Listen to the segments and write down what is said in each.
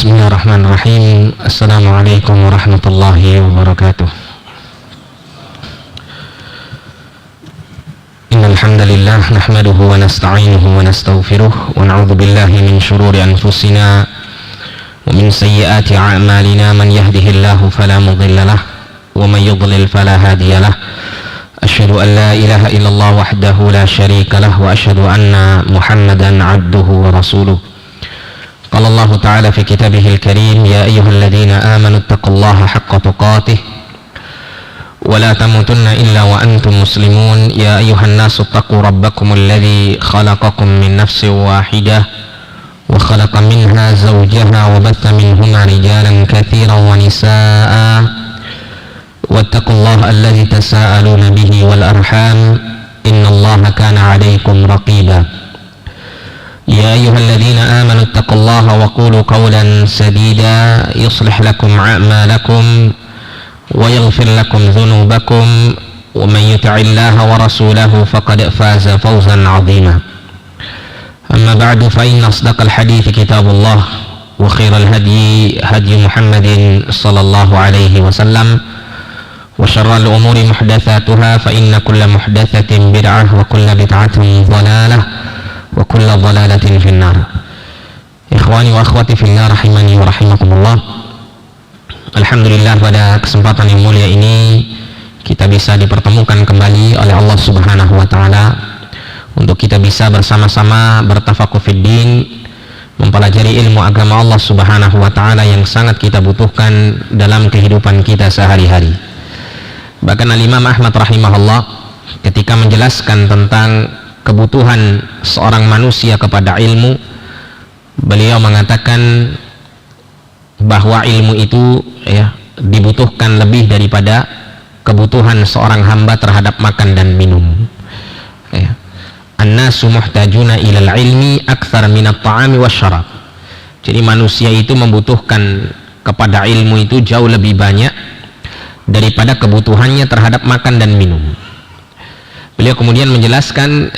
Bismillahirrahmanirrahim. Assalamualaikum warahmatullahi wabarakatuh. Innal hamdalillah nahmaduhu wa nasta'inuhu wa nastaghfiruh wa na'udzu billahi min shururi anfusina wa min sayyiati a'malina. Man yahdihillahu fala mudilla lahu wa man yudlil fala hadiya lahu. Asyhadu an la ilaha illallah wahdahu la syarika lahu wa asyhadu anna Muhammadan 'abduhu wa rasuluh. Qala Allah Ta'ala fi kitabihil karim, ya ayyuhalladzina amanu taqullaha haqqa tuqatih wa la tamutunna illa wa antum muslimun. Ya ayyuhan nasu taqu rabbakumul ladzi khalaqakum min nafsin wahidah wa khalaqa minha zawjaha wa batha minhuma rijalan katsiran wa nisaa'a wattaqullaha alladzi tasaaluna bihi wal arham innallaha kana 'alaykum raqiba. يا أيها الذين آمنوا اتقوا الله وقولوا قولا سديدا يصلح لكم أعمالكم ويغفر لكم ذنوبكم ومن يطع الله ورسوله فقد فاز فوزا عظيما. أما بعد فإن أصدق الحديث كتاب الله وخير الهدي هدي محمد صلى الله عليه وسلم وشر الأمور محدثاتها فإن كل محدثة بدعة وكل بدعة ضلالة wa kulla dhalalatin finnar. Ikhwani wa akhwati fillah rahimani wa rahimakumullah. Alhamdulillah, pada kesempatan yang mulia ini kita bisa dipertemukan kembali oleh Allah Subhanahu wa taala untuk kita bisa bersama-sama bertafaqquh fid din, mempelajari ilmu agama Allah Subhanahu wa taala yang sangat kita butuhkan dalam kehidupan kita sehari-hari. Bahkan Al-Imam Ahmad rahimahullah ketika menjelaskan tentang kebutuhan seorang manusia kepada ilmu, beliau mengatakan bahwa ilmu itu dibutuhkan lebih daripada kebutuhan seorang hamba terhadap makan dan minum. An-nasu muhtajuna ilal ilmi aktsar minat ta'ami wasyarab. Jadi manusia itu membutuhkan kepada ilmu itu jauh lebih banyak daripada kebutuhannya terhadap makan dan minum. Beliau kemudian menjelaskan,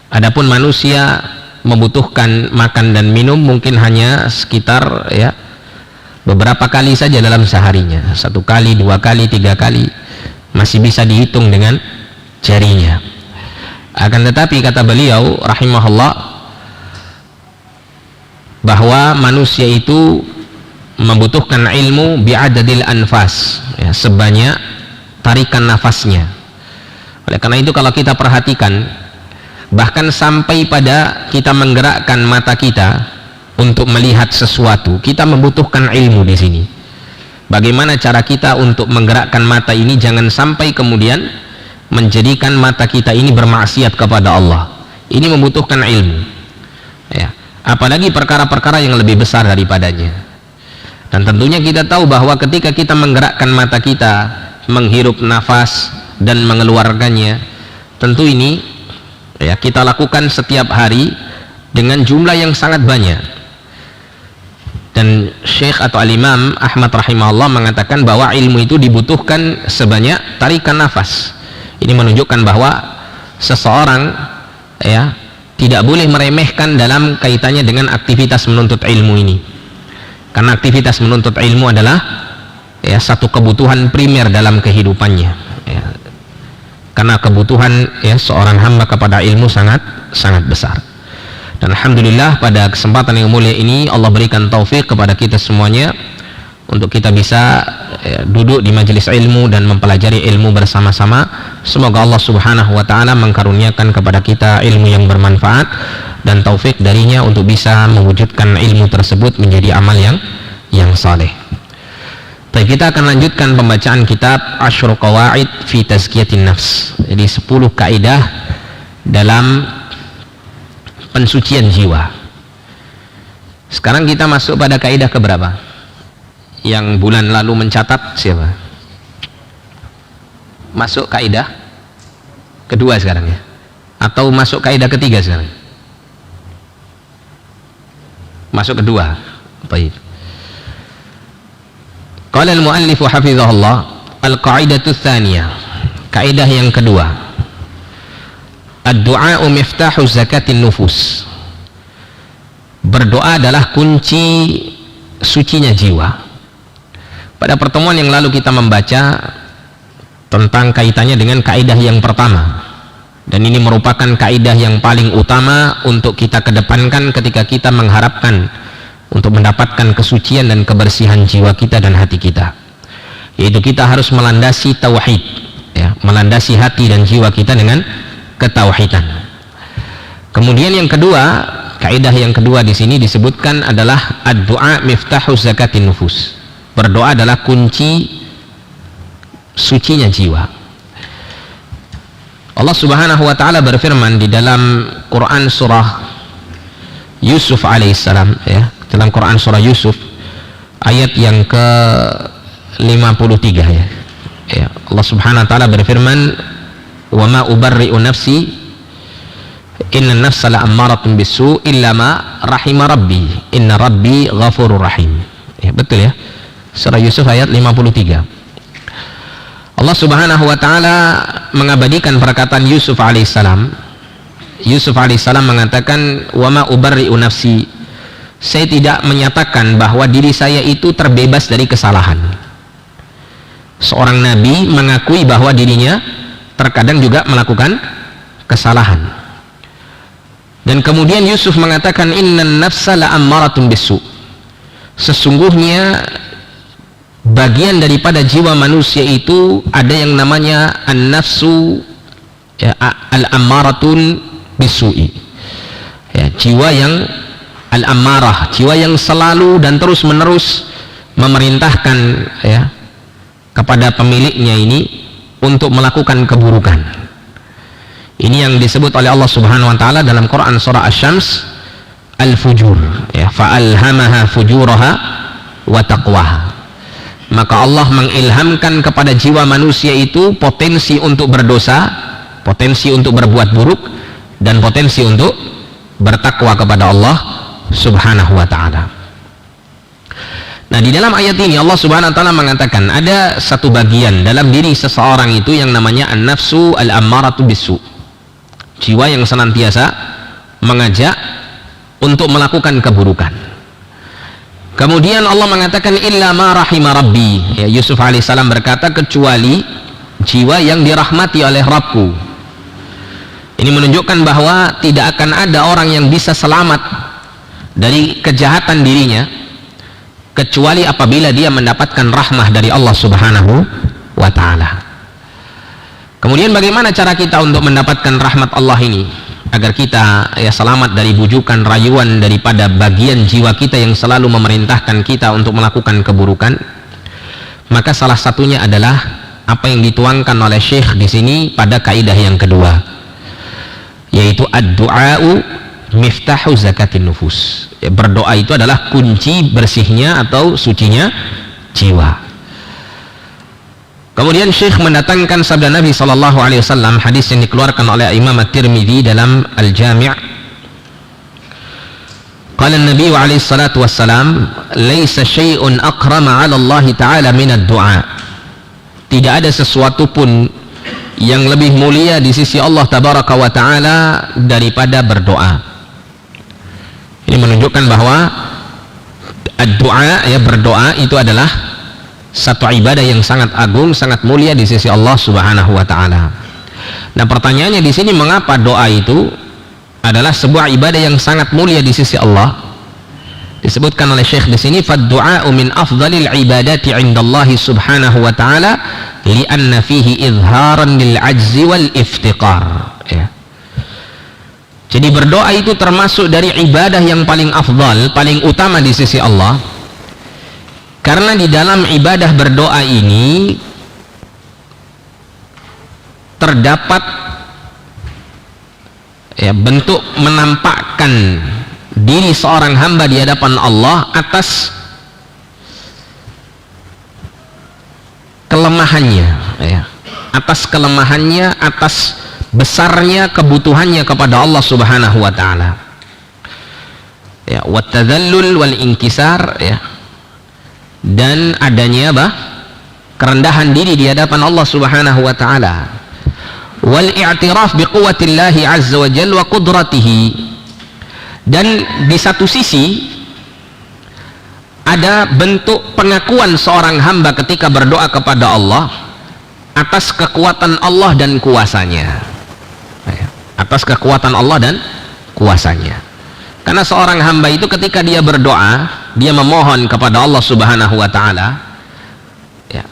adapun manusia membutuhkan makan dan minum mungkin hanya sekitar beberapa kali saja dalam seharinya, 1 kali, 2 kali, 3 kali, masih bisa dihitung dengan jarinya. Akan tetapi kata beliau rahimahullah bahwa manusia itu membutuhkan ilmu bi'adadil anfas, sebanyak tarikan nafasnya. Oleh karena itu kalau kita perhatikan, bahkan sampai pada kita menggerakkan mata kita untuk melihat sesuatu, kita membutuhkan ilmu di sini. Bagaimana cara kita untuk menggerakkan mata ini jangan sampai kemudian menjadikan mata kita ini bermaksiat kepada Allah. Ini membutuhkan ilmu. Apalagi perkara-perkara yang lebih besar daripadanya. Dan tentunya kita tahu bahwa ketika kita menggerakkan mata kita, menghirup nafas dan mengeluarkannya, tentu ini kita lakukan setiap hari dengan jumlah yang sangat banyak. Dan Syekh atau Al-Imam Ahmad rahimahullah mengatakan bahwa ilmu itu dibutuhkan sebanyak tarikan nafas. Ini menunjukkan bahwa seseorang tidak boleh meremehkan dalam kaitannya dengan aktivitas menuntut ilmu ini, karena aktivitas menuntut ilmu adalah satu kebutuhan primer dalam kehidupannya. Karena kebutuhan seorang hamba kepada ilmu sangat besar. Dan alhamdulillah pada kesempatan yang mulia ini Allah berikan taufik kepada kita semuanya untuk kita bisa duduk di majelis ilmu dan mempelajari ilmu bersama-sama. Semoga Allah Subhanahu wa taala mengkaruniakan kepada kita ilmu yang bermanfaat dan taufik darinya untuk bisa mewujudkan ilmu tersebut menjadi amal yang saleh. Baik, kita akan lanjutkan pembacaan kitab Asyru Qawaid fi Tazkiyatin Nafs. Jadi 10 kaidah dalam pensucian jiwa. Sekarang kita masuk pada kaidah keberapa? Yang bulan lalu mencatat siapa? Masuk kaidah kedua sekarang ya? Atau masuk kaidah ketiga sekarang? Masuk kedua. Baik. Qala al-muallif hafizahullah, al-qa'idatu tsaniyah, kaidah yang kedua, ad-du'a'u miftahu zakatin nufus. Berdoa adalah kunci sucinya jiwa. Pada pertemuan yang lalu kita membaca tentang kaitannya dengan kaidah yang pertama, dan ini merupakan kaidah yang paling utama untuk kita kedepankan ketika kita mengharapkan untuk mendapatkan kesucian dan kebersihan jiwa kita dan hati kita, yaitu kita harus melandasi tauhid, ya, melandasi hati dan jiwa kita dengan ketauhidan. Kemudian yang kedua, kaidah yang kedua di sini disebutkan adalah ad-du'a miftahu zakatin nufus. Berdoa adalah kunci sucinya jiwa. Allah Subhanahu wa taala berfirman di dalam Quran surah Yusuf alaihissalam, ya, dalam Quran surah Yusuf ayat yang ke-53, ya. Ya, Allah Subhanahu wa taala berfirman, "Wa ma ubarri'u nafsi inna nafsa la'ammaratun bisu illa ma rahima rabbi inna rabbi ghafurur rahim." Ya, betul ya, surah Yusuf ayat 53. Allah Subhanahu wa taala mengabadikan perkataan Yusuf alaihissalam. Yusuf alaihissalam mengatakan, "Wa ma ubarri'u nafsi." Saya tidak menyatakan bahwa diri saya itu terbebas dari kesalahan. Seorang nabi mengakui bahwa dirinya terkadang juga melakukan kesalahan. Dan kemudian Yusuf mengatakan, "Innan nafsa la'ammaratun bisu." Sesungguhnya bagian daripada jiwa manusia itu ada yang namanya an-nafsu, ya, al-ammaratun bisu'i, ya, jiwa yang al-ammarah, jiwa yang selalu dan terus menerus memerintahkan, ya, kepada pemiliknya ini untuk melakukan keburukan. Ini yang disebut oleh Allah Subhanahu wa taala dalam Quran surah Asy-Syams al-fujur, ya, fa'alhamaha fujuraha wa taqwaha. Maka Allah mengilhamkan kepada jiwa manusia itu potensi untuk berdosa, potensi untuk berbuat buruk, dan potensi untuk bertakwa kepada Allah Subhanahu wa ta'ala. Nah, di dalam ayat ini Allah Subhanahu wa ta'ala mengatakan ada satu bagian dalam diri seseorang itu yang namanya an-nafsu al-ammaratu bisu, jiwa yang senantiasa mengajak untuk melakukan keburukan. Kemudian Allah mengatakan illa ma rahima rabbi, ya, Yusuf alaihissalam berkata kecuali jiwa yang dirahmati oleh Rabbku. Ini menunjukkan bahwa tidak akan ada orang yang bisa selamat dari kejahatan dirinya kecuali apabila dia mendapatkan rahmah dari Allah Subhanahu wa ta'ala. Kemudian bagaimana cara kita untuk mendapatkan rahmat Allah ini agar kita, ya, selamat dari bujukan rayuan daripada bagian jiwa kita yang selalu memerintahkan kita untuk melakukan keburukan? Maka salah satunya adalah apa yang dituangkan oleh Syekh di sini pada kaidah yang kedua, yaitu ad-du'a'u miftahu zakatin nufus. Ya, berdoa itu adalah kunci bersihnya atau sucinya jiwa. Kemudian Syekh mendatangkan sabda Nabi SAW, hadis yang dikeluarkan oleh Imam At-Tirmidzi dalam Al-Jami'. Qala Nabi alaihi salatu wassalam, "Laisa syai'un akrama 'ala Allah Ta'ala min ad-du'a." Tidak ada sesuatu pun yang lebih mulia di sisi Allah Tabaraka wa Ta'ala daripada berdoa. Ini menunjukkan bahwa ad-du'a, ya, berdoa itu adalah satu ibadah yang sangat agung, sangat mulia di sisi Allah Subhanahu wa taala. Nah, pertanyaannya di sini, mengapa doa itu adalah sebuah ibadah yang sangat mulia di sisi Allah? Disebutkan oleh Syekh di sini, fad-du'a'u min afdhalil ibadati 'indallahi Subhanahu wa taala li'anna fihi izharan lil 'ajzi wal iftiqar. Ya. Jadi berdoa itu termasuk dari ibadah yang paling afdal, paling utama di sisi Allah. Karena di dalam ibadah berdoa ini terdapat, ya, bentuk menampakkan diri seorang hamba di hadapan Allah atas kelemahannya, ya, atas kelemahannya, atas besarnya kebutuhannya kepada Allah Subhanahu wa taala. Ya, wa tadhallul wal inkisar, ya, dan adanya kerendahan diri di hadapan Allah Subhanahu wa taala, wal i'tiraf bi quwwatillahi azza wa jalla wa qudratihi. Dan di satu sisi ada bentuk pengakuan seorang hamba ketika berdoa kepada Allah atas kekuatan Allah dan kuasanya, atas kekuatan Allah dan kuasanya. Karena seorang hamba itu ketika dia berdoa, dia memohon kepada Allah Subhanahu wa taala, ya,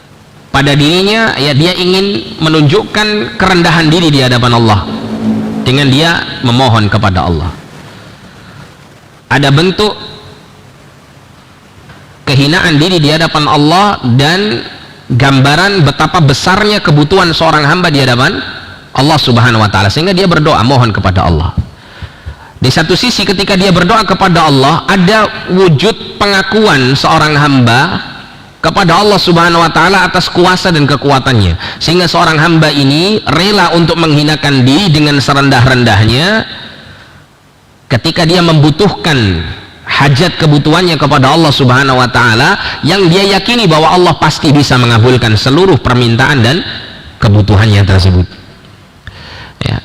pada dirinya ya dia ingin menunjukkan kerendahan diri di hadapan Allah dengan dia memohon kepada Allah. Ada bentuk kehinaan diri di hadapan Allah dan gambaran betapa besarnya kebutuhan seorang hamba di hadapan Allah Subhanahu wa taala, sehingga dia berdoa mohon kepada Allah. Di satu sisi ketika dia berdoa kepada Allah, ada wujud pengakuan seorang hamba kepada Allah Subhanahu wa taala atas kuasa dan kekuatannya, sehingga seorang hamba ini rela untuk menghinakan diri dengan serendah-rendahnya ketika dia membutuhkan hajat kebutuhannya kepada Allah Subhanahu wa taala, yang dia yakini bahwa Allah pasti bisa mengabulkan seluruh permintaan dan kebutuhannya tersebut. Ya.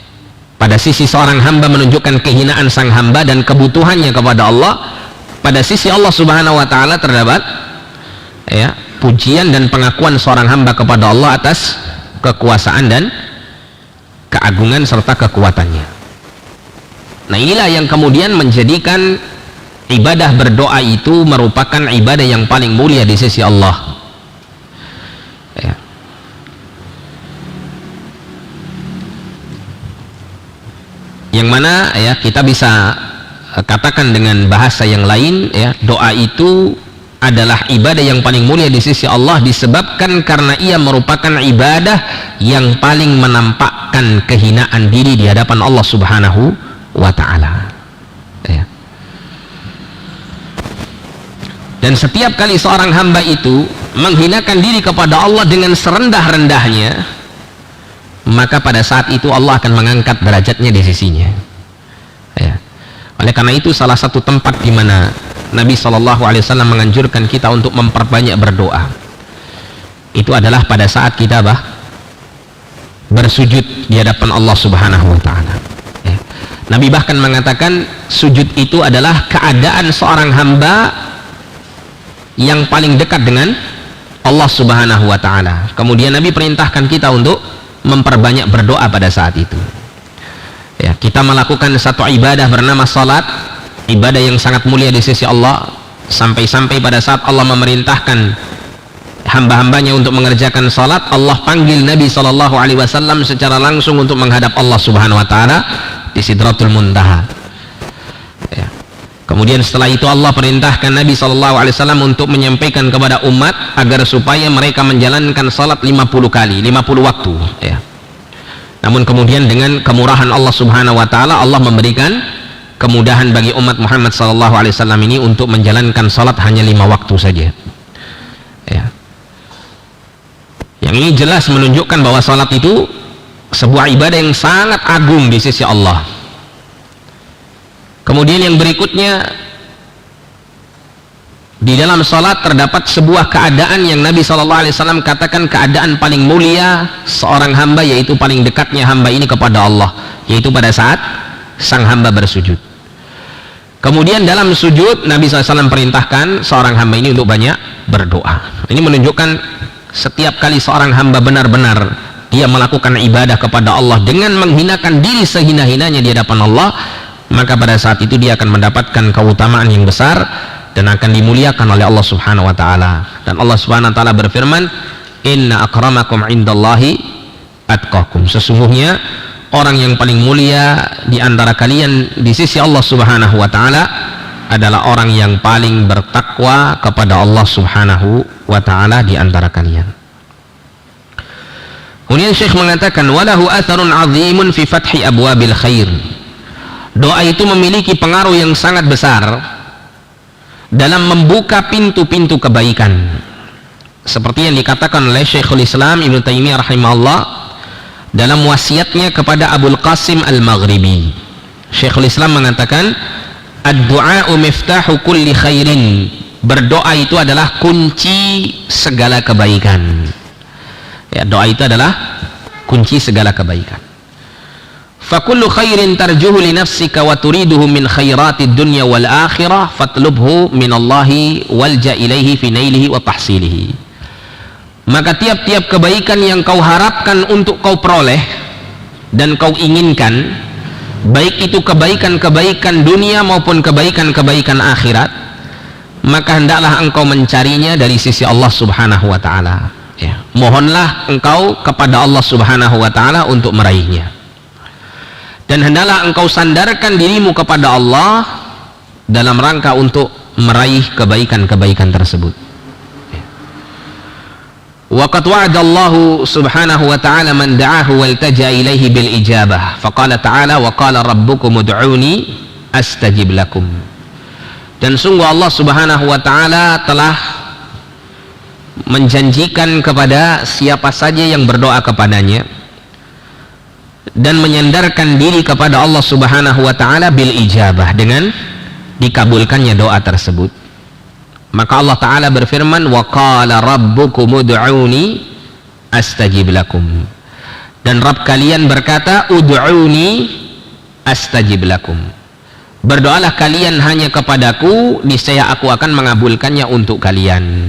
Pada sisi seorang hamba menunjukkan kehinaan sang hamba dan kebutuhannya kepada Allah, pada sisi Allah Subhanahu wa taala terdapat ya pujian dan pengakuan seorang hamba kepada Allah atas kekuasaan dan keagungan serta kekuatannya. Nah, inilah yang kemudian menjadikan ibadah berdoa itu merupakan ibadah yang paling mulia di sisi Allah. Ya. Yang mana ya kita bisa katakan dengan bahasa yang lain, ya, doa itu adalah ibadah yang paling mulia di sisi Allah disebabkan karena ia merupakan ibadah yang paling menampakkan kehinaan diri di hadapan Allah Subhanahu wa taala. Ya. Dan setiap kali seorang hamba itu menghinakan diri kepada Allah dengan serendah-rendahnya, maka pada saat itu Allah akan mengangkat derajatnya di sisinya. Ya. Oleh karena itu salah satu tempat di mana Nabi SAW menganjurkan kita untuk memperbanyak berdoa itu adalah pada saat kita bersujud di hadapan Allah Subhanahu wa taala. Ya. Nabi bahkan mengatakan sujud itu adalah keadaan seorang hamba yang paling dekat dengan Allah Subhanahu wa taala. Kemudian Nabi perintahkan kita untuk memperbanyak berdoa pada saat itu. Ya, kita melakukan satu ibadah bernama salat, ibadah yang sangat mulia di sisi Allah, sampai-sampai pada saat Allah memerintahkan hamba-hambanya untuk mengerjakan salat, Allah panggil Nabi SAW secara langsung untuk menghadap Allah Subhanahu wa taala di Sidratul Muntaha. Ya. Kemudian setelah itu Allah perintahkan Nabi SAW untuk menyampaikan kepada umat agar supaya mereka menjalankan salat 50 kali, 50 waktu. Ya. Namun kemudian dengan kemurahan Allah Subhanahu wa taala, Allah memberikan kemudahan bagi umat Muhammad SAW ini untuk menjalankan salat hanya 5 waktu saja. Ya. Yang ini jelas menunjukkan bahwa salat itu sebuah ibadah yang sangat agung di sisi Allah. Kemudian yang berikutnya, di dalam salat terdapat sebuah keadaan yang Nabi SAW katakan keadaan paling mulia seorang hamba, yaitu paling dekatnya hamba ini kepada Allah, yaitu pada saat sang hamba bersujud. Kemudian dalam sujud Nabi SAW perintahkan seorang hamba ini untuk banyak berdoa. Ini menunjukkan setiap kali seorang hamba benar-benar dia melakukan ibadah kepada Allah dengan menghinakan diri sehina-hinanya di hadapan Allah, maka pada saat itu dia akan mendapatkan keutamaan yang besar dan akan dimuliakan oleh Allah Subhanahu wa taala. Dan Allah Subhanahu wa taala berfirman, "Inna akramakum indallahi atqakum." Sesungguhnya orang yang paling mulia di antara kalian di sisi Allah Subhanahu wa taala adalah orang yang paling bertakwa kepada Allah Subhanahu wa taala di antara kalian. Kemudian Syekh mengatakan, "Walahu atharun 'azimun fi fathi abwabil khair." Doa itu memiliki pengaruh yang sangat besar dalam membuka pintu-pintu kebaikan, seperti yang dikatakan oleh Syekhul Islam Ibnu Taimiyah rahimahullah dalam wasiatnya kepada Abul Qasim Al-Maghribi. Syekhul Islam mengatakan, "Ad-du'a'u miftahu kulli khairin." Berdoa itu adalah kunci segala kebaikan. Ya, doa itu adalah kunci segala kebaikan. fakullu khairin tarjuhu li nafsika wa turiduhu min khairatid dunya wal akhirah fatlubhu minallahi walja ilaihi fi nailihi wa tahsilihi. Maka tiap-tiap kebaikan yang kau harapkan untuk kau peroleh dan kau inginkan, baik itu kebaikan-kebaikan dunia maupun kebaikan-kebaikan akhirat, maka hendaklah engkau mencarinya dari sisi Allah Subhanahu wa ta'ala, ya. Mohonlah engkau kepada Allah Subhanahu wa ta'ala untuk meraihnya, dan hendaklah engkau sandarkan dirimu kepada Allah dalam rangka untuk meraih kebaikan-kebaikan tersebut. Wa qad wa'ada Allah Subhanahu wa ta'ala man da'ahu waltaja ilaihi bil ijabah. Faqala ta'ala wa qala rabbukum ud'uni astajib lakum. Dan sungguh Allah Subhanahu wa ta'ala telah menjanjikan kepada siapa saja yang berdoa kepadanya dan menyandarkan diri kepada Allah Subhanahu wa ta'ala bil ijabah, dengan dikabulkannya doa tersebut. Maka Allah Ta'ala berfirman, wa qala rabbukum ud'uni astajib lakum. Dan Rabb kalian berkata, ud'uni astajib lakum. Berdoalah kalian hanya kepadaku, niscaya aku akan mengabulkannya untuk kalian.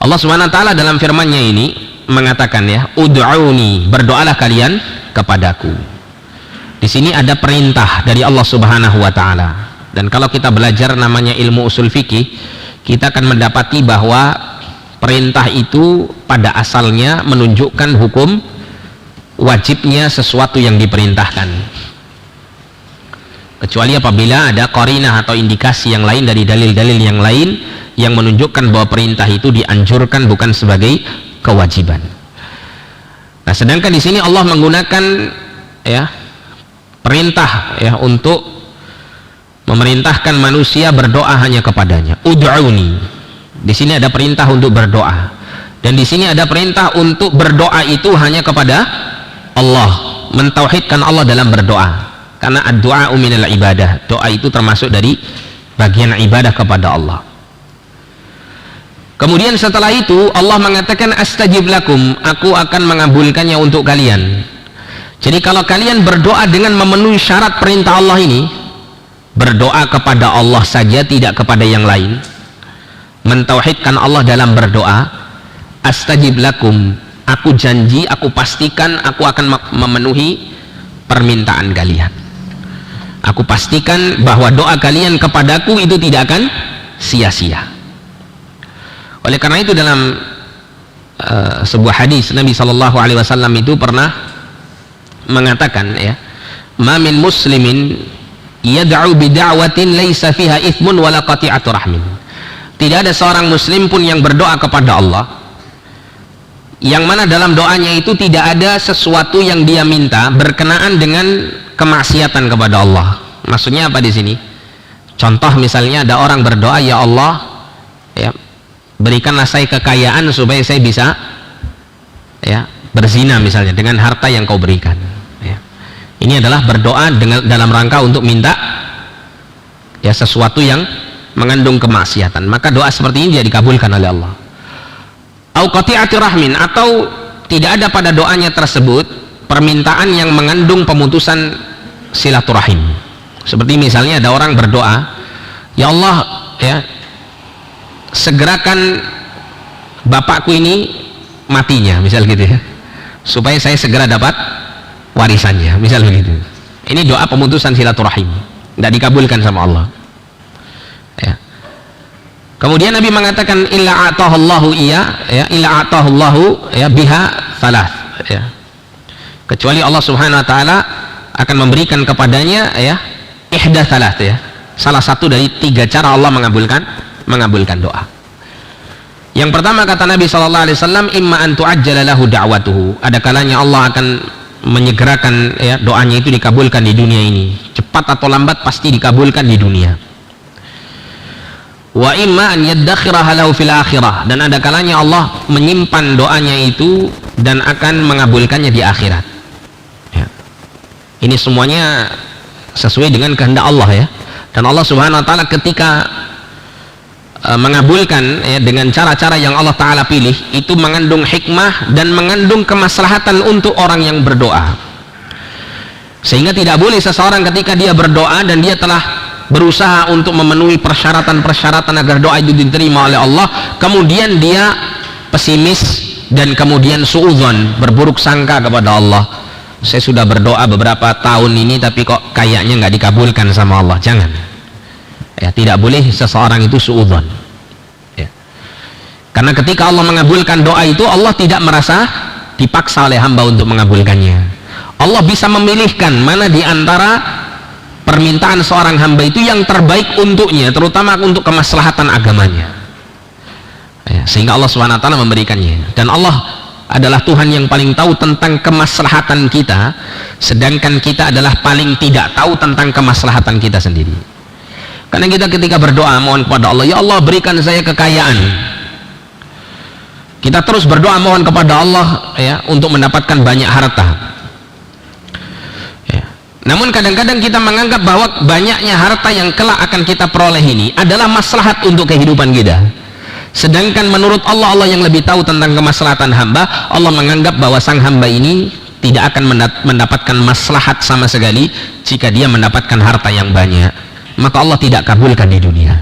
Allah Subhanahu wa ta'ala dalam firman-Nya ini mengatakan, ya, ud'uni, berdoalah kalian kepadaku. Di sini ada perintah dari Allah Subhanahu wa ta'ala. Dan kalau kita belajar namanya ilmu usul fikih, kita akan mendapati bahwa perintah itu pada asalnya menunjukkan hukum wajibnya sesuatu yang diperintahkan, kecuali apabila ada qarinah atau indikasi yang lain dari dalil-dalil yang lain yang menunjukkan bahwa perintah itu dianjurkan, bukan sebagai kewajiban. Nah, sedangkan di sini Allah menggunakan, ya, perintah, ya, untuk memerintahkan manusia berdoa hanya kepadanya. Ud'uni. Di sini ada perintah untuk berdoa, dan di sini ada perintah untuk berdoa itu hanya kepada Allah, mentauhidkan Allah dalam berdoa, karena ad-du'a minal ibadah, doa itu termasuk dari bagian ibadah kepada Allah. Kemudian setelah itu Allah mengatakan astajib lakum, aku akan mengabulkannya untuk kalian. Jadi kalau kalian berdoa dengan memenuhi syarat perintah Allah ini, berdoa kepada Allah saja, tidak kepada yang lain, mentauhidkan Allah dalam berdoa, astajib lakum, aku janji, aku pastikan aku akan memenuhi permintaan kalian. Aku pastikan bahwa doa kalian kepadaku itu tidak akan sia-sia. Oleh karena itu dalam sebuah hadis Nabi SAW itu pernah mengatakan, ya, ma min muslimin yad'u bid'awatin laisa fiha ithmun wala qati'atu rahmin. Tidak ada seorang muslim pun yang berdoa kepada Allah yang mana dalam doanya itu tidak ada sesuatu yang dia minta berkenaan dengan kemaksiatan kepada Allah. Maksudnya apa di sini? Contoh misalnya ada orang berdoa, ya Allah, ya, berikanlah saya kekayaan supaya saya bisa, ya, berzina misalnya dengan harta yang kau berikan. Ini adalah berdoa dengan dalam rangka untuk minta, ya, sesuatu yang mengandung kemaksiatan. Maka doa seperti ini dia dikabulkan oleh Allah. Au qati'ati rahmin, atau tidak ada pada doanya tersebut permintaan yang mengandung pemutusan silaturahim. Seperti misalnya ada orang berdoa, ya Allah, ya, segerakan bapakku ini matinya, misal gitu, ya, supaya saya segera dapat warisannya, misal begitu. Ini doa pemutusan silaturahim, tidak dikabulkan sama Allah, ya. Kemudian Nabi mengatakan illa atahullahu biha thalath, ya, kecuali Allah Subhanahu wa ta'ala akan memberikan kepadanya, ya, ihda thalath, ya, salah satu dari 3 cara Allah mengabulkan doa. Yang pertama kata Nabi SAW, imma an tu'ajjala lahu da'watuhu, ada kalanya Allah akan menyegerakan, ya, doanya itu dikabulkan di dunia ini, cepat atau lambat pasti dikabulkan di dunia. Wa imma an yaddakhiraha lahu fil akhirah, dan ada kalanya Allah menyimpan doanya itu dan akan mengabulkannya di akhirat, ya. Ini semuanya sesuai dengan kehendak Allah, ya. Dan Allah Subhanahu wa ta'ala ketika mengabulkan, ya, dengan cara-cara yang Allah Ta'ala pilih, itu mengandung hikmah dan mengandung kemaslahatan untuk orang yang berdoa. Sehingga tidak boleh seseorang ketika dia berdoa dan dia telah berusaha untuk memenuhi persyaratan-persyaratan agar doa itu diterima oleh Allah, kemudian dia pesimis dan kemudian suudzon, berburuk sangka kepada Allah. Saya sudah berdoa beberapa tahun ini tapi kok kayaknya nggak dikabulkan sama Allah. Jangan, ya, tidak boleh seseorang itu suudzon, ya. Karena ketika Allah mengabulkan doa itu, Allah tidak merasa dipaksa oleh hamba untuk mengabulkannya. Allah bisa memilihkan mana di antara permintaan seorang hamba itu yang terbaik untuknya, terutama untuk kemaslahatan agamanya, ya, sehingga Allah SWT memberikannya. Dan Allah adalah Tuhan yang paling tahu tentang kemaslahatan kita, sedangkan kita adalah paling tidak tahu tentang kemaslahatan kita sendiri. Karena kita ketika berdoa mohon kepada Allah, ya Allah berikan saya kekayaan, kita terus berdoa mohon kepada Allah, ya, untuk mendapatkan banyak harta, ya. Namun kadang-kadang kita menganggap bahwa banyaknya harta yang kelak akan kita peroleh ini adalah maslahat untuk kehidupan kita. Sedangkan menurut Allah, Allah yang lebih tahu tentang kemaslahatan hamba. Allah menganggap bahwa sang hamba ini tidak akan mendapatkan maslahat sama sekali jika dia mendapatkan harta yang banyak, maka Allah tidak kabulkan di dunia,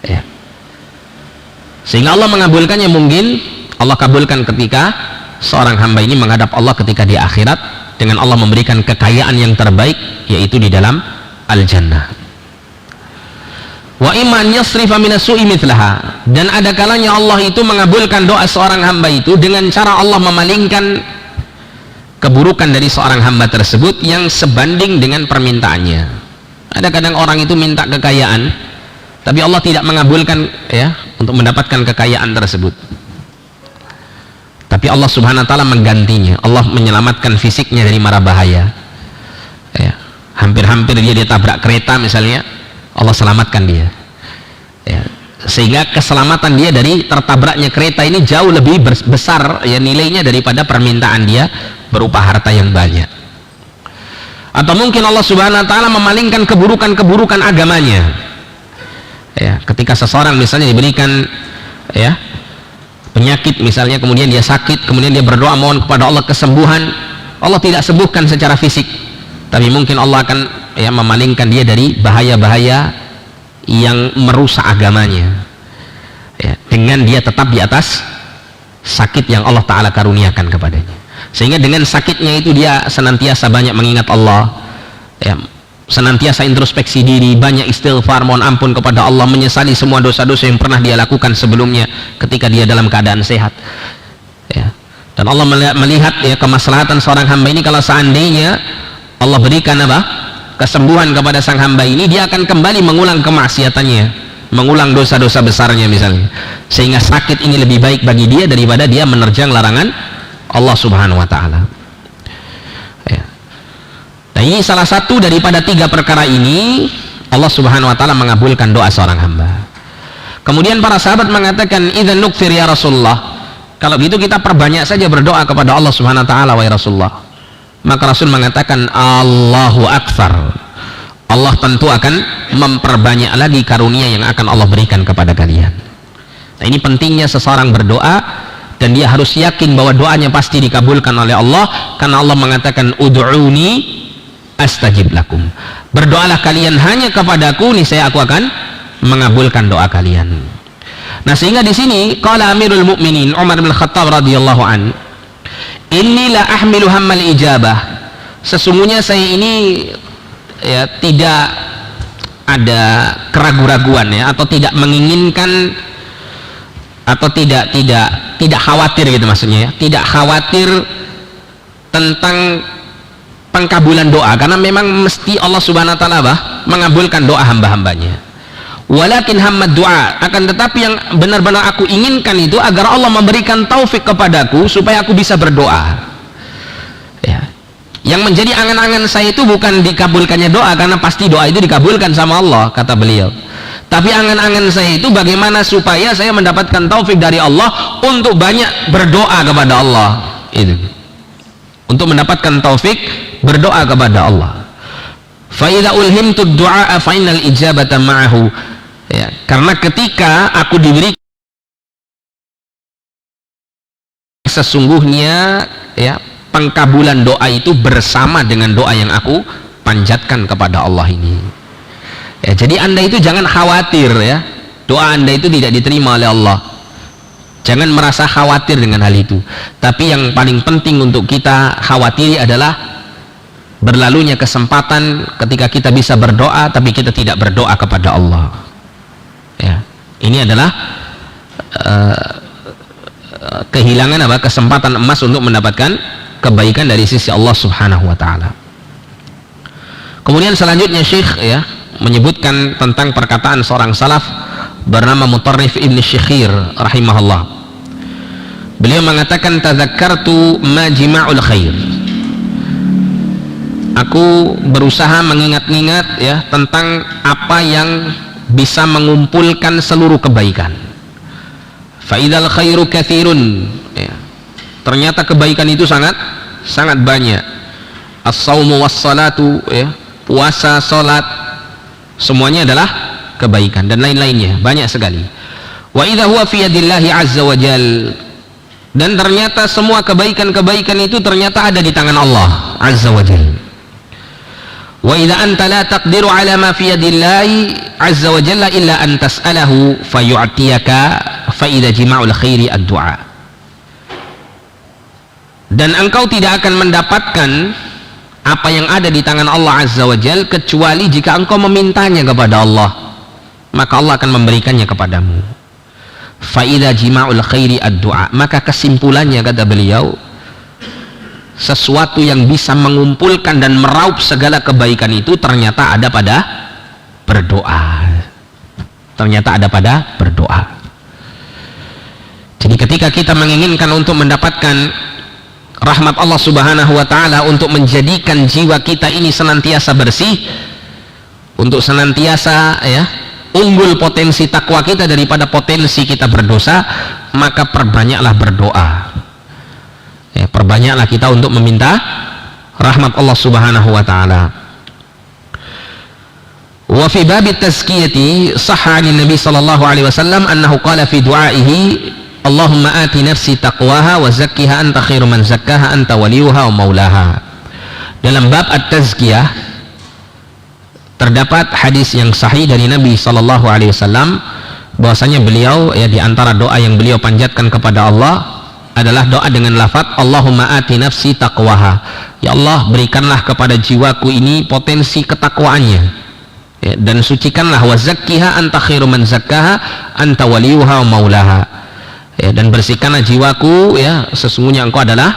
ya. Sehingga Allah mengabulkannya mungkin Allah kabulkan ketika seorang hamba ini menghadap Allah ketika di akhirat, dengan Allah memberikan kekayaan yang terbaik, yaitu di dalam al-jannah. Wa iman yasrifa minasu'i mithlaha, dan ada kalanya Allah itu mengabulkan doa seorang hamba itu dengan cara Allah memalingkan keburukan dari seorang hamba tersebut yang sebanding dengan permintaannya. Ada kadang orang itu minta kekayaan tapi Allah tidak mengabulkan, ya, untuk mendapatkan kekayaan tersebut, tapi Allah Subhanahu wa ta'ala menggantinya. Allah menyelamatkan fisiknya dari mara bahaya, ya. Hampir-hampir dia ditabrak kereta misalnya, Allah selamatkan dia, ya. Sehingga keselamatan dia dari tertabraknya kereta ini jauh lebih besar, ya, nilainya daripada permintaan dia berupa harta yang banyak. Atau mungkin Allah Subhanahu wa ta'ala memalingkan keburukan-keburukan agamanya, ya. Ketika seseorang misalnya diberikan, ya, penyakit misalnya, kemudian dia sakit, kemudian dia berdoa mohon kepada Allah kesembuhan, Allah tidak sembuhkan secara fisik, tapi mungkin Allah akan, ya, memalingkan dia dari bahaya-bahaya yang merusak agamanya, ya, dengan dia tetap di atas sakit yang Allah Ta'ala karuniakan kepadanya. Sehingga dengan sakitnya itu dia senantiasa banyak mengingat Allah, ya, senantiasa introspeksi diri, banyak istighfar, mohon ampun kepada Allah, menyesali semua dosa-dosa yang pernah dia lakukan sebelumnya ketika dia dalam keadaan sehat, ya. Dan Allah melihat, ya, kemaslahatan seorang hamba ini. Kalau seandainya Allah berikan apa? Kesembuhan kepada sang hamba ini, dia akan kembali mengulang kemaksiatannya, mengulang dosa-dosa besarnya misalnya, sehingga sakit ini lebih baik bagi dia daripada dia menerjang larangan Allah Subhanahu wa ta'ala, ya. Nah, ini salah satu daripada 3 perkara ini Allah Subhanahu wa ta'ala mengabulkan doa seorang hamba. Kemudian para sahabat mengatakan, idzan nukfir ya Rasulullah, kalau begitu kita perbanyak saja berdoa kepada Allah Subhanahu wa ta'ala wahai Rasulullah. Maka Rasul mengatakan, Allahu Akbar, Allah tentu akan memperbanyak lagi karunia yang akan Allah berikan kepada kalian. Nah, ini pentingnya seseorang berdoa, dan dia harus yakin bahwa doanya pasti dikabulkan oleh Allah, karena Allah mengatakan, ud'uni astajib lakum, berdoalah kalian hanya kepadaku, niscaya aku akan mengabulkan doa kalian. Nah, sehingga di sini qala Amirul Mukminin Umar bin Khattab radhiyallahu an, inilah ahmilu hammal ijabah, sesungguhnya saya ini, ya, tidak ada keraguan-raguan, ya, atau tidak menginginkan, atau tidak khawatir gitu maksudnya, ya, tidak khawatir tentang pengkabulan doa, karena memang mesti Allah Subhanahu wa ta'ala mengabulkan doa hamba-hambanya. Walakin hammad doa, akan tetapi yang benar-benar aku inginkan itu agar Allah memberikan taufik kepadaku supaya aku bisa berdoa, ya. Yang menjadi angan-angan saya itu bukan dikabulkannya doa, karena pasti doa itu dikabulkan sama Allah, kata beliau. Tapi angan-angan saya itu bagaimana supaya saya mendapatkan taufik dari Allah untuk banyak berdoa kepada Allah, itu, untuk mendapatkan taufik berdoa kepada Allah. Fa idza ulhimtu du'a fa innal ijabata ma'ahu, ya, karena ketika aku diberi, sesungguhnya, ya, pengkabulan doa itu bersama dengan doa yang aku panjatkan kepada Allah ini. Ya, jadi Anda itu jangan khawatir ya, doa Anda itu tidak diterima oleh Allah. Jangan merasa khawatir dengan hal itu. Tapi yang paling penting untuk kita khawatiri adalah berlalunya kesempatan ketika kita bisa berdoa tapi kita tidak berdoa kepada Allah. Ya, ini adalah kehilangan kesempatan emas untuk mendapatkan kebaikan dari sisi Allah Subhanahu wa taala. Kemudian selanjutnya Syekh ya menyebutkan tentang perkataan seorang salaf bernama Mutarrif Ibn Syekhir rahimahullah. Beliau mengatakan, tadzakkartu ma jima'ul khair. Aku berusaha mengingat-ingat ya tentang apa yang bisa mengumpulkan seluruh kebaikan. Fa idzal khairu katsirun. Ya. Ternyata kebaikan itu sangat banyak. As-saumu was-salatu ya, puasa, salat, semuanya adalah kebaikan dan lain-lainnya, banyak sekali. Wa idza huwa fi yadillahi azza wa jal. Dan ternyata semua kebaikan-kebaikan itu ternyata ada di tangan Allah azza wa jal. Wa idza anta la taqdiru ala ma fi yadillahi azza wa jalla illa an tas'alahu fayu'tiyaka fa idza jima'ul khairi ad-du'a. Dan engkau tidak akan mendapatkan apa yang ada di tangan Allah azza wa jal kecuali jika engkau memintanya kepada Allah, maka Allah akan memberikannya kepadamu. Faida jima'ul khairi ad-du'a. Maka kesimpulannya, kata beliau, sesuatu yang bisa mengumpulkan dan meraup segala kebaikan itu ternyata ada pada berdoa. Ternyata ada pada berdoa. Jadi ketika kita menginginkan untuk mendapatkan rahmat Allah Subhanahu wa taala, untuk menjadikan jiwa kita ini senantiasa bersih, untuk senantiasa ya unggul potensi takwa kita daripada potensi kita berdosa, maka perbanyaklah berdoa ya, perbanyaklah kita untuk meminta rahmat Allah Subhanahu wa taala. Wa fi bab at-tazkiyati sahha 'an Nabi sallallahu alaihi wasallam annahu qala fi du'aihi Allahumma ati nafsi taqwaha wa zakkiha anta khairu man zakkaha anta waliyuha wa maulaha. Dalam bab at-tazkiyah terdapat hadis yang sahih dari Nabi sallallahu alaihi wasallam bahwasanya beliau ya, di antara doa yang beliau panjatkan kepada Allah adalah doa dengan lafaz Allahumma ati nafsi taqwaha. Ya Allah, berikanlah kepada jiwaku ini potensi ketakwaannya ya, dan sucikanlah, wa zakkiha anta khairu man zakkaha anta waliyuha wa maulaha ya, dan bersihkanlah jiwaku ya, sesungguhnya engkau adalah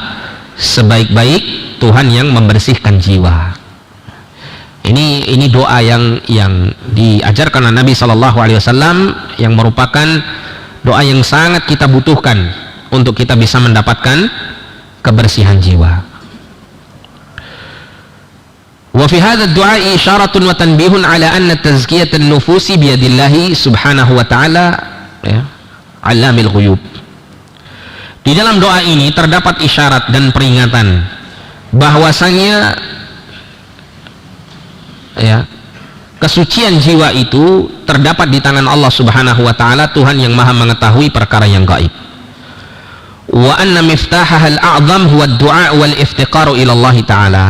sebaik-baik Tuhan yang membersihkan jiwa. Ini doa yang diajarkan oleh Nabi Shallallahu Alaihi Wasallam, yang merupakan doa yang sangat kita butuhkan untuk kita bisa mendapatkan kebersihan jiwa. Wa fi hadha ad-du'a isyaratun wa tanbihun ala anna tazkiyatan nufusi bi yadillahi subhanahu wa ta'ala ya, alamil ghuyub. Di dalam doa ini terdapat isyarat dan peringatan bahwasanya ya, kesucian jiwa itu terdapat di tangan Allah Subhanahu wa taala, Tuhan yang Maha mengetahui perkara yang gaib. Wa anna miftahahal a'zam huwa ad-du'a wal iftiqaru ila Allah taala.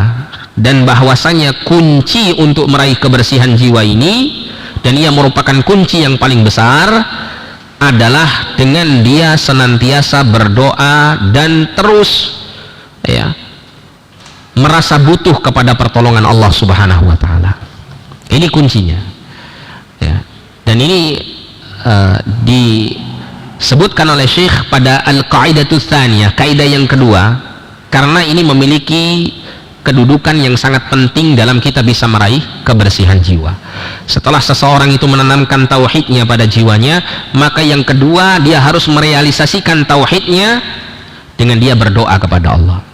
Dan bahwasanya kunci untuk meraih kebersihan jiwa ini, dan ia merupakan kunci yang paling besar, adalah dengan dia senantiasa berdoa dan terus ya merasa butuh kepada pertolongan Allah Subhanahu wa taala. Ini kuncinya. Ya. Dan ini disebutkan oleh Syekh pada al-qaidatus tsaniyah, kaidah yang kedua, karena ini memiliki kedudukan yang sangat penting dalam kita bisa meraih kebersihan jiwa. Setelah seseorang itu menanamkan tauhidnya pada jiwanya, maka yang kedua dia harus merealisasikan tauhidnya dengan dia berdoa kepada Allah.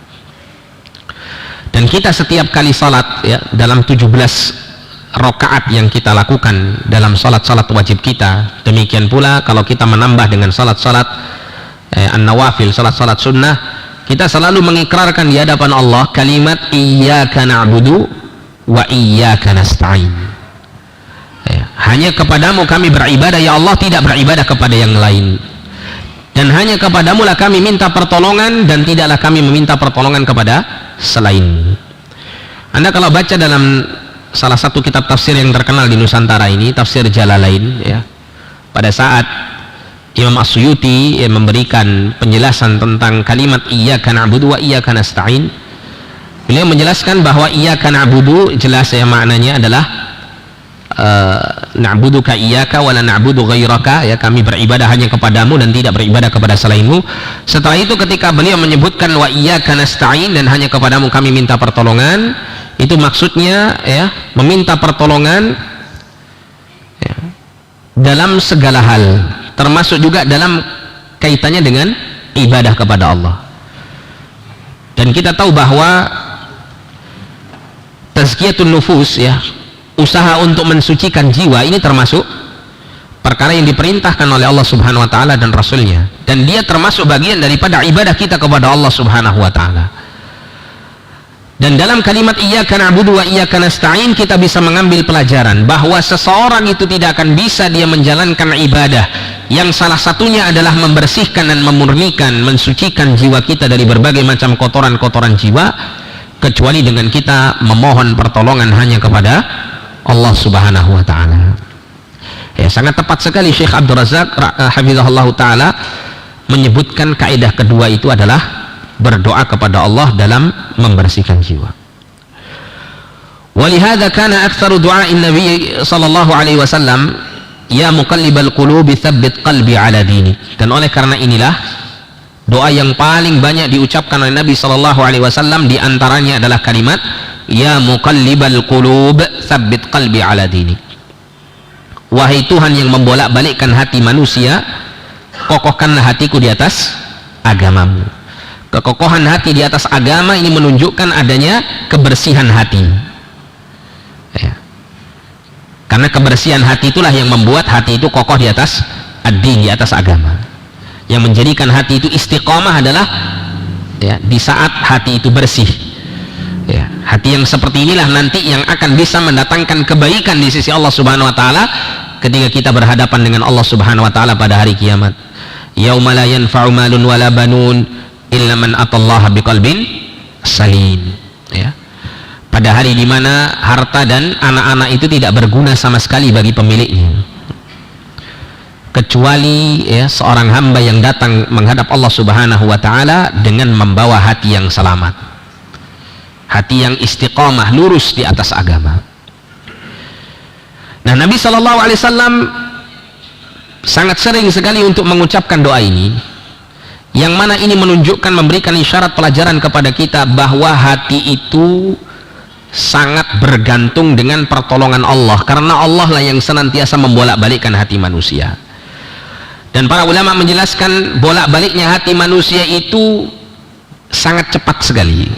Dan kita setiap kali salat ya, dalam 17 rakaat yang kita lakukan dalam salat-salat wajib kita, demikian pula kalau kita menambah dengan salat-salat an-nawafil, salat-salat sunnah, kita selalu mengikrarkan di hadapan Allah kalimat iyyaka na'budu wa iyyaka nasta'in. Hanya kepadamu kami beribadah ya Allah, tidak beribadah kepada yang lain. dan hanya kepadamu lah kami minta pertolongan dan tidaklah kami meminta pertolongan kepada selain. Anda kalau baca dalam salah satu kitab tafsir yang terkenal di Nusantara ini, tafsir Jalalain, ya, pada saat Imam As-Suyuti memberikan penjelasan tentang kalimat iyyaka na'budu wa iyyaka nasta'in, beliau menjelaskan bahwa iyyaka na'budu jelas ya maknanya adalah na'buduka iyyaka wa la na'budu ghairaka, ya, kami beribadah hanya kepadamu dan tidak beribadah kepada selainmu. Setelah itu ketika beliau menyebutkan wa iyyaka nasta'in dan hanya kepadamu kami minta pertolongan, itu maksudnya ya meminta pertolongan ya, dalam segala hal, termasuk juga dalam kaitannya dengan ibadah kepada Allah. Dan kita tahu bahwa tazkiyatun nufus, ya, usaha untuk mensucikan jiwa, ini termasuk perkara yang diperintahkan oleh Allah Subhanahu wa taala dan Rasulnya, dan dia termasuk bagian daripada ibadah kita kepada Allah Subhanahu wa taala. Dan dalam kalimat iyyaka na'budu wa iyyaka nasta'in kita bisa mengambil pelajaran bahwa seseorang itu tidak akan bisa dia menjalankan ibadah yang salah satunya adalah membersihkan dan memurnikan, mensucikan jiwa kita dari berbagai macam kotoran-kotoran jiwa, kecuali dengan kita memohon pertolongan hanya kepada Allah Subhanahu wa taala. Ya, sangat tepat sekali Syekh Abdul Razak hafizahullah taala menyebutkan kaidah kedua itu adalah berdoa kepada Allah dalam membersihkan jiwa. Walihada kana aktsaru du'a'in Nabi sallallahu alaihi wasallam ya muqallibal qulubi tsabbit qalbi ala dinik. Dan oleh karena inilah doa yang paling banyak diucapkan oleh Nabi sallallahu alaihi wasallam di antaranya adalah kalimat ya muqallibal qulub tsabbit qalbi ala dinik. Wahai Tuhan yang membolak-balikkan hati manusia, kokohkanlah hatiku di atas agamamu. Kekokohan hati di atas agama ini menunjukkan adanya kebersihan hati, ya. Karena kebersihan hati itulah yang membuat hati itu kokoh di atas ad-din, di atas agama. Yang menjadikan hati itu istiqomah adalah ya, di saat hati itu bersih, ya. Hati yang seperti inilah nanti yang akan bisa mendatangkan kebaikan di sisi Allah Subhanahu wa taala ketika kita berhadapan dengan Allah Subhanahu wa taala pada hari kiamat. Yauma la yanfa'u malun wala banun illa man atallaha biqalbin salim, ya. Pada hari di mana harta dan anak-anak itu tidak berguna sama sekali bagi pemiliknya, kecuali ya seorang hamba yang datang menghadap Allah Subhanahu wa taala dengan membawa hati yang selamat, hati yang istiqamah lurus di atas agama. Nah, Nabi sallallahu alaihi wasallam sangat sering sekali untuk mengucapkan doa ini, yang mana ini menunjukkan, memberikan isyarat pelajaran kepada kita bahwa hati itu sangat bergantung dengan pertolongan Allah, karena Allah lah yang senantiasa membolak-balikkan hati manusia. Dan para ulama menjelaskan bolak-baliknya hati manusia itu sangat cepat sekali,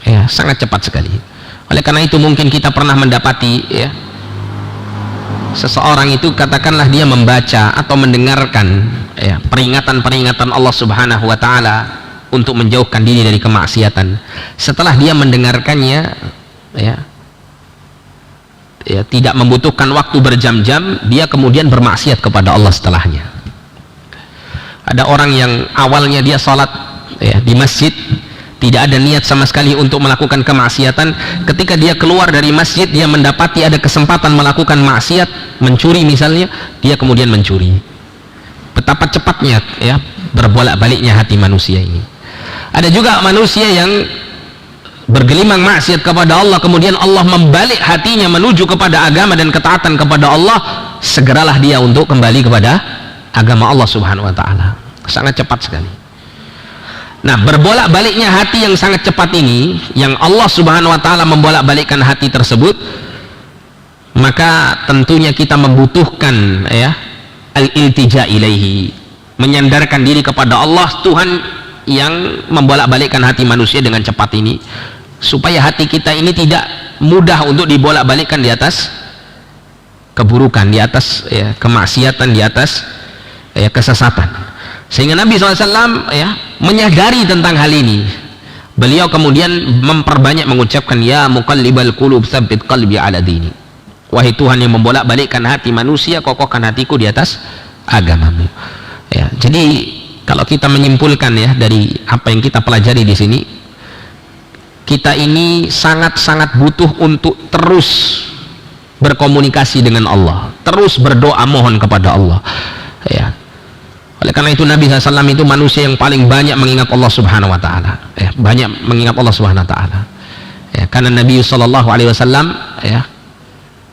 ya, sangat cepat sekali. Oleh karena itu mungkin kita pernah mendapati ya, seseorang itu katakanlah dia membaca atau mendengarkan ya, peringatan-peringatan Allah Subhanahu wa taala untuk menjauhkan diri dari kemaksiatan. Setelah dia mendengarkannya ya, tidak membutuhkan waktu berjam-jam, dia kemudian bermaksiat kepada Allah setelahnya. Ada orang yang awalnya dia salat ya, di masjid, tidak ada niat sama sekali untuk melakukan kemaksiatan. Ketika dia keluar dari masjid, dia mendapati ada kesempatan melakukan maksiat, mencuri misalnya, dia kemudian mencuri. Betapa cepatnya ya berbolak-baliknya hati manusia ini. Ada juga manusia yang bergelimang maksiat kepada Allah, kemudian Allah membalik hatinya menuju kepada agama dan ketaatan kepada Allah, segeralah dia untuk kembali kepada agama Allah Subhanahu wa taala. Sangat cepat sekali. Nah, berbolak-baliknya hati yang sangat cepat ini, yang Allah Subhanahu wa taala membolak-balikkan hati tersebut, maka tentunya kita membutuhkan ya al-iltija ilaihi, menyandarkan diri kepada Allah, Tuhan yang membolak-balikkan hati manusia dengan cepat ini, supaya hati kita ini tidak mudah untuk dibolak-balikkan di atas keburukan, di atas ya, kemaksiatan, di atas ya, kesesatan. Sehingga Nabi SAW ya menyadari tentang hal ini, beliau kemudian memperbanyak mengucapkan ya muqallibal qulub tsabbit qalbi ala dini. Wahai Tuhan yang membolak-balikkan hati manusia, kokohkan hatiku di atas agamamu. Ya, jadi kalau kita menyimpulkan ya dari apa yang kita pelajari di sini, kita ini sangat-sangat butuh untuk terus berkomunikasi dengan Allah, terus berdoa mohon kepada Allah. Ya. Oleh karena itu Nabi SAW itu manusia yang paling banyak mengingat Allah Subhanahu Wa Taala. Ya, banyak mengingat Allah Subhanahu Wa Taala. Ya, karena Nabi SAW ya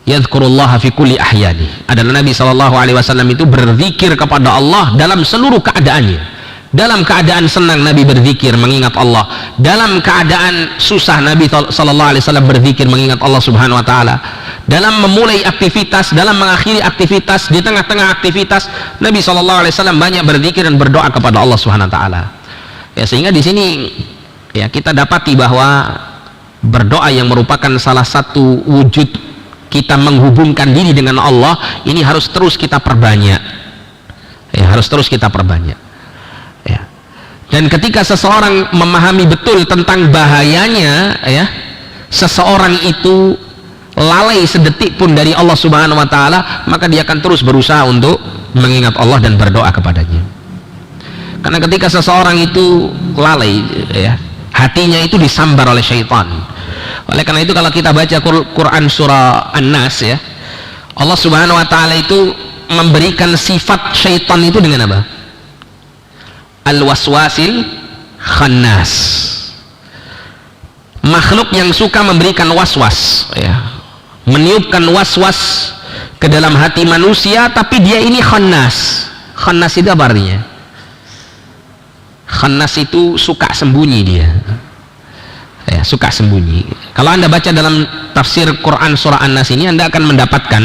yadhkurullaha fi kulli ahyani. Adalah Nabi SAW itu berzikir kepada Allah dalam seluruh keadaannya. Dalam keadaan senang Nabi berzikir mengingat Allah, dalam keadaan susah Nabi SAW berzikir mengingat Allah Subhanahu Wa Taala. Dalam memulai aktivitas, dalam mengakhiri aktivitas, di tengah-tengah aktivitas Nabi SAW banyak berzikir dan berdoa kepada Allah Subhanahu Wa Taala. Ya, sehingga di sini ya kita dapati bahwa berdoa yang merupakan salah satu wujud kita menghubungkan diri dengan Allah ini harus terus kita perbanyak. Ya, harus terus kita perbanyak. Ya. Dan ketika seseorang memahami betul tentang bahayanya ya seseorang itu lalai sedetik pun dari Allah Subhanahu Wa Taala, maka dia akan terus berusaha untuk mengingat Allah dan berdoa kepadanya. Karena ketika seseorang itu lalai ya, hatinya itu disambar oleh syaitan. Oleh karena itu kalau kita baca Quran surah An-Nas ya, Allah Subhanahu Wa Taala itu memberikan sifat syaitan itu dengan apa? Al-waswasil khannas, makhluk yang suka memberikan waswas ya, meniupkan waswas ke dalam hati manusia, tapi dia ini khannas. Khannas itu apa artinya? Khannas itu suka sembunyi dia ya, suka sembunyi. Kalau Anda baca dalam tafsir Quran surah An-Nas ini, Anda akan mendapatkan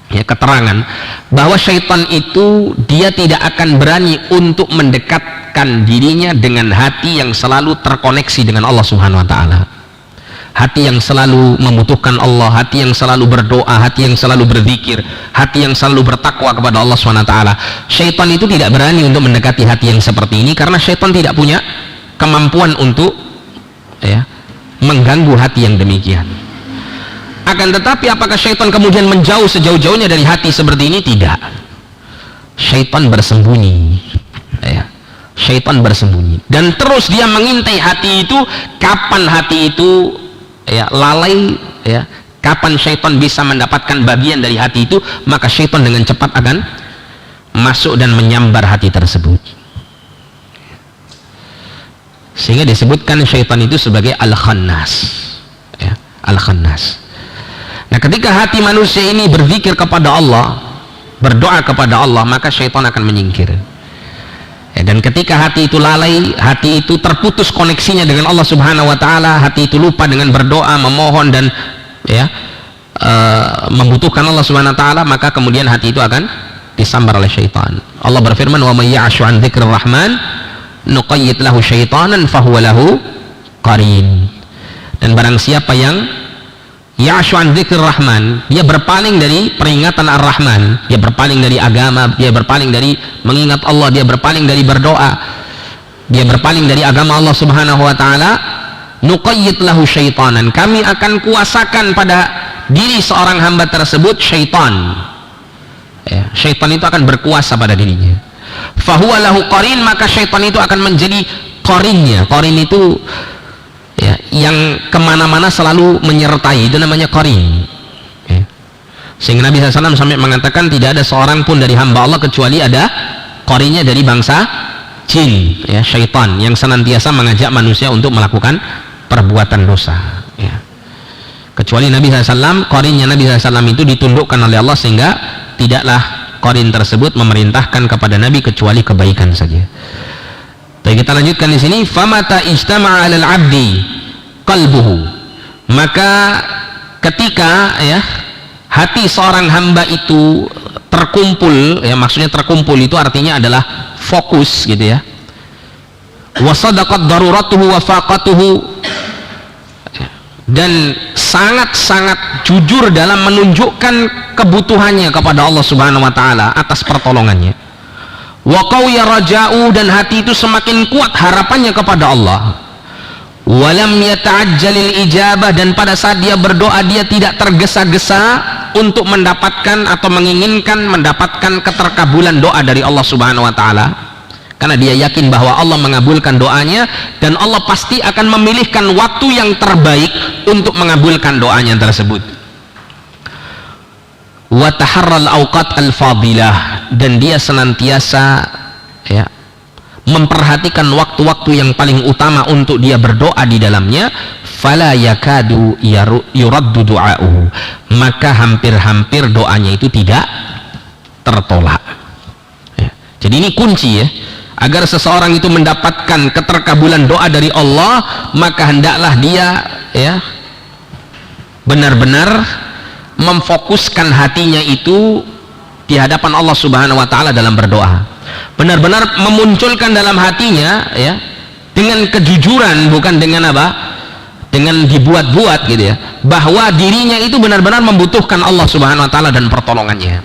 ya keterangan bahwa syaitan itu dia tidak akan berani untuk mendekatkan dirinya dengan hati yang selalu terkoneksi dengan Allah Subhanahu Wa Taala, hati yang selalu membutuhkan Allah, hati yang selalu berdoa, hati yang selalu berzikir, hati yang selalu bertakwa kepada Allah Subhanahu Wa Taala. Syaitan itu tidak berani untuk mendekati hati yang seperti ini karena syaitan tidak punya kemampuan untuk ya mengganggu hati yang demikian. Akan tetapi apakah syaitan kemudian menjauh sejauh-jauhnya dari hati seperti ini? Tidak. Syaitan bersembunyi ya. Syaitan bersembunyi dan terus dia mengintai hati itu, kapan hati itu ya lalai ya, kapan syaitan bisa mendapatkan bagian dari hati itu, maka syaitan dengan cepat akan masuk dan menyambar hati tersebut. Sehingga disebutkan syaitan itu sebagai al-khannas ya, al-khannas. Nah, ketika hati manusia ini berzikir kepada Allah, berdoa kepada Allah, maka syaitan akan menyingkir ya, dan ketika hati itu lalai, hati itu terputus koneksinya dengan Allah Subhanahu Wa Taala, hati itu lupa dengan berdoa, memohon dan ya membutuhkan Allah Subhanahu Wa Taala, maka kemudian hati itu akan disambar oleh syaitan. Allah berfirman, wa may ya'shu an dzikrir rahman nuqayyid lahu syaitanan fahuwa lahu qarin. Dan barang siapa yang ya'shu an dzikrir rahman, dia berpaling dari peringatan ar-Rahman, dia berpaling dari agama, dia berpaling dari mengingat Allah, dia berpaling dari berdoa, dia berpaling dari agama Allah Subhanahu Wa Taala, nuqayyid lahu syaitanan, kami akan kuasakan pada diri seorang hamba tersebut syaitan ya, syaitan itu akan berkuasa pada dirinya. Fahuwa lahu qarin, maka syaitan itu akan menjadi qarinnya. Qarin itu ya, yang kemana-mana selalu menyertai, itu namanya qarin ya. Sehingga Nabi SAW sampai mengatakan tidak ada seorang pun dari hamba Allah kecuali ada qarinnya dari bangsa jin ya, syaitan yang senantiasa mengajak manusia untuk melakukan perbuatan dosa ya. Kecuali Nabi SAW, qarinnya Nabi SAW itu ditundukkan oleh Allah sehingga tidaklah qarin tersebut memerintahkan kepada Nabi kecuali kebaikan saja. Baik, kita lanjutkan di sini. Famata ijtama'a 'alal 'abdi qalbuhu, maka ketika ya hati seorang hamba itu terkumpul ya, maksudnya terkumpul itu artinya adalah fokus gitu ya, wa sadaqat daruratuhu wa faqatuhu, dan sangat-sangat jujur dalam menunjukkan kebutuhannya kepada Allah Subhanahu Wa Taala atas pertolongannya, wa qawiya raja'u, dan hati itu semakin kuat harapannya kepada Allah, walam yata'ajjalil ijabah, dan pada saat dia berdoa dia tidak tergesa-gesa untuk mendapatkan atau menginginkan mendapatkan keterkabulan doa dari Allah Subhanahu wa taala, karena dia yakin bahwa Allah mengabulkan doanya dan Allah pasti akan memilihkan waktu yang terbaik untuk mengabulkan doanya tersebut. Wa taharral awqat al-fadilah, dan dia senantiasa ya memperhatikan waktu-waktu yang paling utama untuk dia berdoa di dalamnya. Fala yakadu yuraddu du'a'uhu, maka hampir-hampir doanya itu tidak tertolak ya. Jadi ini kunci ya, agar seseorang itu mendapatkan keterkabulan doa dari Allah, maka hendaklah dia ya benar-benar memfokuskan hatinya itu di hadapan Allah Subhanahu wa taala dalam berdoa, benar-benar memunculkan dalam hatinya ya dengan kejujuran, bukan dengan apa, dengan dibuat-buat gitu ya, bahwa dirinya itu benar-benar membutuhkan Allah Subhanahu wa taala dan pertolongannya.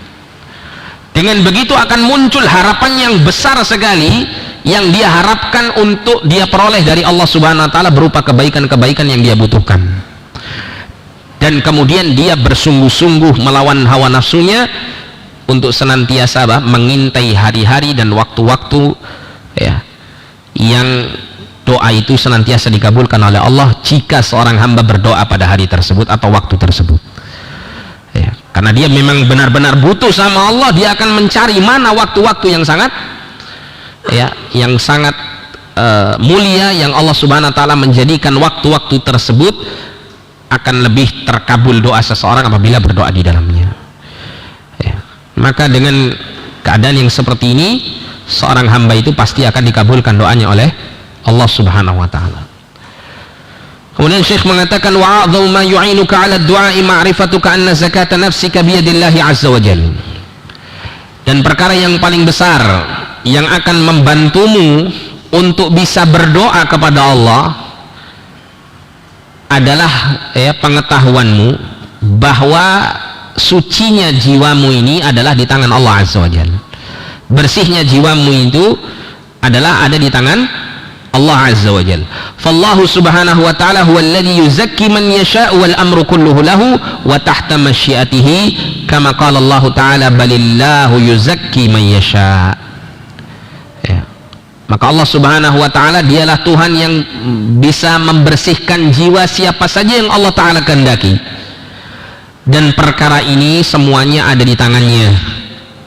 Dengan begitu akan muncul harapan yang besar sekali yang dia harapkan untuk dia peroleh dari Allah Subhanahu wa taala berupa kebaikan-kebaikan yang dia butuhkan. Dan kemudian dia bersungguh-sungguh melawan hawa nafsunya untuk senantiasa mengintai hari-hari dan waktu-waktu ya yang doa itu senantiasa dikabulkan oleh Allah jika seorang hamba berdoa pada hari tersebut atau waktu tersebut ya, karena dia memang benar-benar butuh sama Allah, dia akan mencari mana waktu-waktu yang sangat ya yang sangat mulia yang Allah Subhanahu wa taala menjadikan waktu-waktu tersebut akan lebih terkabul doa seseorang apabila berdoa di dalamnya ya. Maka dengan keadaan yang seperti ini seorang hamba itu pasti akan dikabulkan doanya oleh Allah Subhanahu wa taala. Kemudian Syekh mengatakan wa a'dhamu ma yu'inuka 'ala ad-du'a'i ma'rifatuka anna zakata nafsika bi yadillahi 'azza wa jalla. Dan perkara yang paling besar yang akan membantumu untuk bisa berdoa kepada Allah adalah ya pengetahuanmu bahwa sucinya jiwamu ini adalah di tangan Allah Azza wa Jalla. Bersihnya jiwamu itu adalah ada di tangan Allah Azza wa Jalla. Fallahu subhanahu wa ta'ala huwa alladhi yuzakki man yasha'u wal amru kulluhu lahu wa tahta masyiatihi kama qala Allah ta'ala balillahu yuzakki man yasha'. Ya. Maka Allah Subhanahu wa taala dialah Tuhan yang bisa membersihkan jiwa siapa saja yang Allah taala kehendaki. Dan perkara ini semuanya ada di tangannya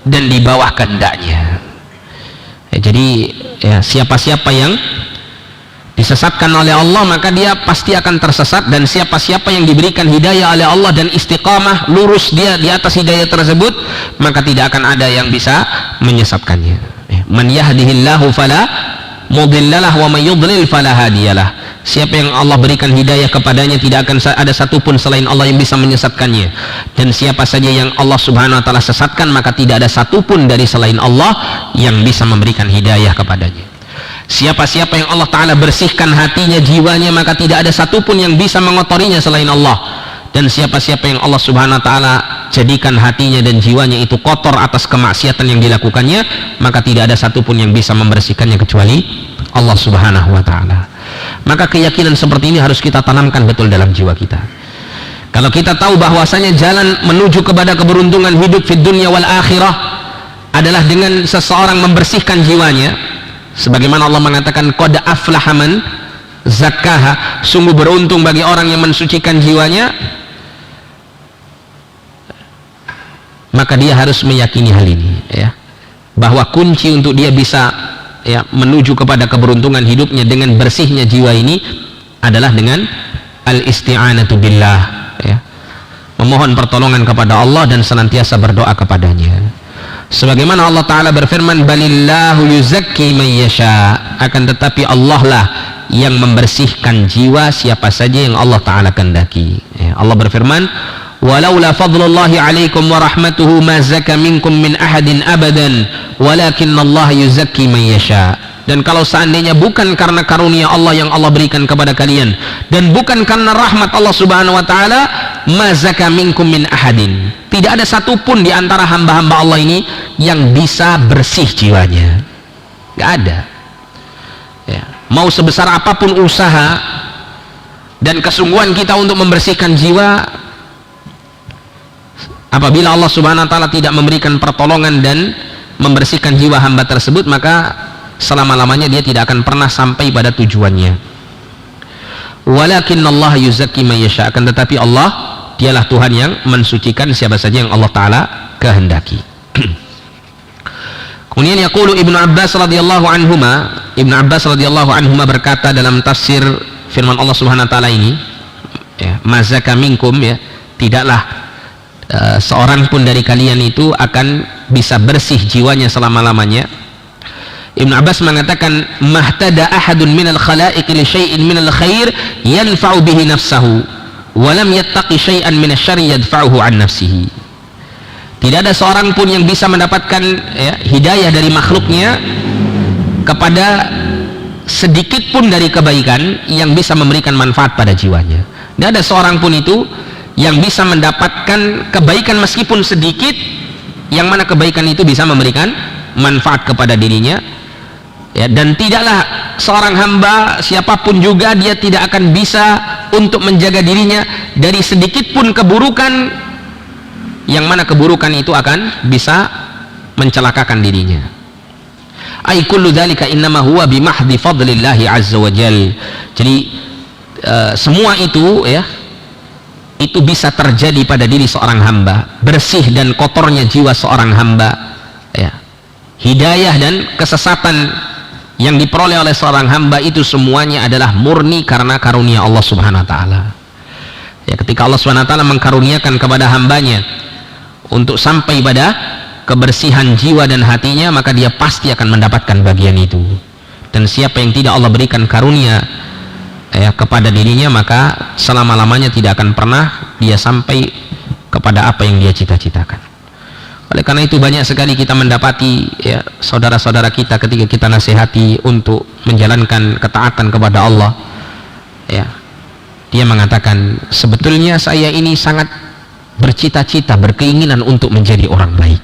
dan di bawah kehendaknya. Ya, jadi ya, siapa-siapa yang disesatkan oleh Allah maka dia pasti akan tersesat, dan siapa-siapa yang diberikan hidayah oleh Allah dan istiqamah lurus dia di atas hidayah tersebut maka tidak akan ada yang bisa menyesatkannya. Man yahdihillahu fala mudhillalah wa may yudlil fala hadiyalah. Siapa yang Allah berikan hidayah kepadanya tidak akan ada satupun selain Allah yang bisa menyesatkannya, dan siapa saja yang Allah Subhanahu wa taala sesatkan maka tidak ada satupun dari selain Allah yang bisa memberikan hidayah kepadanya. Siapa-siapa yang Allah Ta'ala bersihkan hatinya, jiwanya, maka tidak ada satupun yang bisa mengotorinya selain Allah. Dan siapa-siapa yang Allah Subhanahu Wa Ta'ala jadikan hatinya dan jiwanya itu kotor atas kemaksiatan yang dilakukannya, maka tidak ada satupun yang bisa membersihkannya kecuali Allah Subhanahu Wa Ta'ala. Maka keyakinan seperti ini harus kita tanamkan betul dalam jiwa kita. Kalau kita tahu bahwasanya jalan menuju kepada keberuntungan hidup di dunia wal akhirah adalah dengan seseorang membersihkan jiwanya, sebagaimana Allah mengatakan qad aflaha man zakkaha, sungguh beruntung bagi orang yang mensucikan jiwanya, maka dia harus meyakini hal ini ya, bahwa kunci untuk dia bisa ya menuju kepada keberuntungan hidupnya dengan bersihnya jiwa ini adalah dengan al-isti'anatu billah ya, memohon pertolongan kepada Allah dan senantiasa berdoa kepadanya. Sebagaimana Allah Ta'ala berfirman balillahu yuzakki man yasha, akan tetapi Allah lah yang membersihkan jiwa siapa saja yang Allah Ta'ala kehendaki ya, Allah berfirman walaula fadlullahi alaikum wa rahmatuhu ma zaka minkum min ahadin abadan walakinnallaha yuzakki man yasha. Dan kalau seandainya bukan karena karunia Allah yang Allah berikan kepada kalian dan bukan karena rahmat Allah Subhanahu wa taala, ma zaka minkum min ahadin, tidak ada satupun di antara hamba-hamba Allah ini yang bisa bersih jiwanya, nggak ada ya. Mau sebesar apapun usaha dan kesungguhan kita untuk membersihkan jiwa, Apabila Allah Subhanahu wa taala tidak memberikan pertolongan dan membersihkan jiwa hamba tersebut, maka selama-lamanya dia tidak akan pernah sampai pada tujuannya. Walakinnallaha yuzakki man yasha, akan tetapi Allah dialah Tuhan yang mensucikan siapa saja yang Allah taala kehendaki. Kemudian yaqulu Ibnu Abbas radhiyallahu anhuma berkata dalam tafsir firman Allah Subhanahu wa taala ini, ya, mazaka minkum, ya, tidaklah seorang pun dari kalian itu akan bisa bersih jiwanya selama-lamanya. Ibnu Abbas mengatakan, mahtada ahadun minal khalaiq li syai'in minal khair yanfa'u bihi nafsahu wa lam yattaqi syai'an minasyarri yadfa'uhu an nafsihi. Tidak ada seorang pun yang bisa mendapatkan, ya, hidayah dari makhluknya kepada sedikit pun dari kebaikan yang bisa memberikan manfaat pada jiwanya. Tidak ada seorang pun itu yang bisa mendapatkan kebaikan meskipun sedikit, yang mana kebaikan itu bisa memberikan manfaat kepada dirinya, ya, dan tidaklah seorang hamba siapapun juga dia tidak akan bisa untuk menjaga dirinya dari sedikit pun keburukan, yang mana keburukan itu akan bisa mencelakakan dirinya. Ai kullu dzalika innama huwa bimahdi fadlillahi azza wa jal. Jadi semua itu, ya, itu bisa terjadi pada diri seorang hamba, bersih dan kotornya jiwa seorang hamba, ya, hidayah dan kesesatan yang diperoleh oleh seorang hamba itu semuanya adalah murni karena karunia Allah Subhanahu wa taala. Ya, ketika Allah Subhanahu wa taala mengkaruniakan kepada hambanya untuk sampai pada kebersihan jiwa dan hatinya, maka dia pasti akan mendapatkan bagian itu. Dan siapa yang tidak Allah berikan karunia, ya, kepada dirinya, maka selama-lamanya tidak akan pernah dia sampai kepada apa yang dia cita-citakan. Oleh karena itu banyak sekali kita mendapati, ya, saudara-saudara kita ketika kita nasihati untuk menjalankan ketaatan kepada Allah, ya, dia mengatakan, sebetulnya saya ini sangat bercita-cita, berkeinginan untuk menjadi orang baik,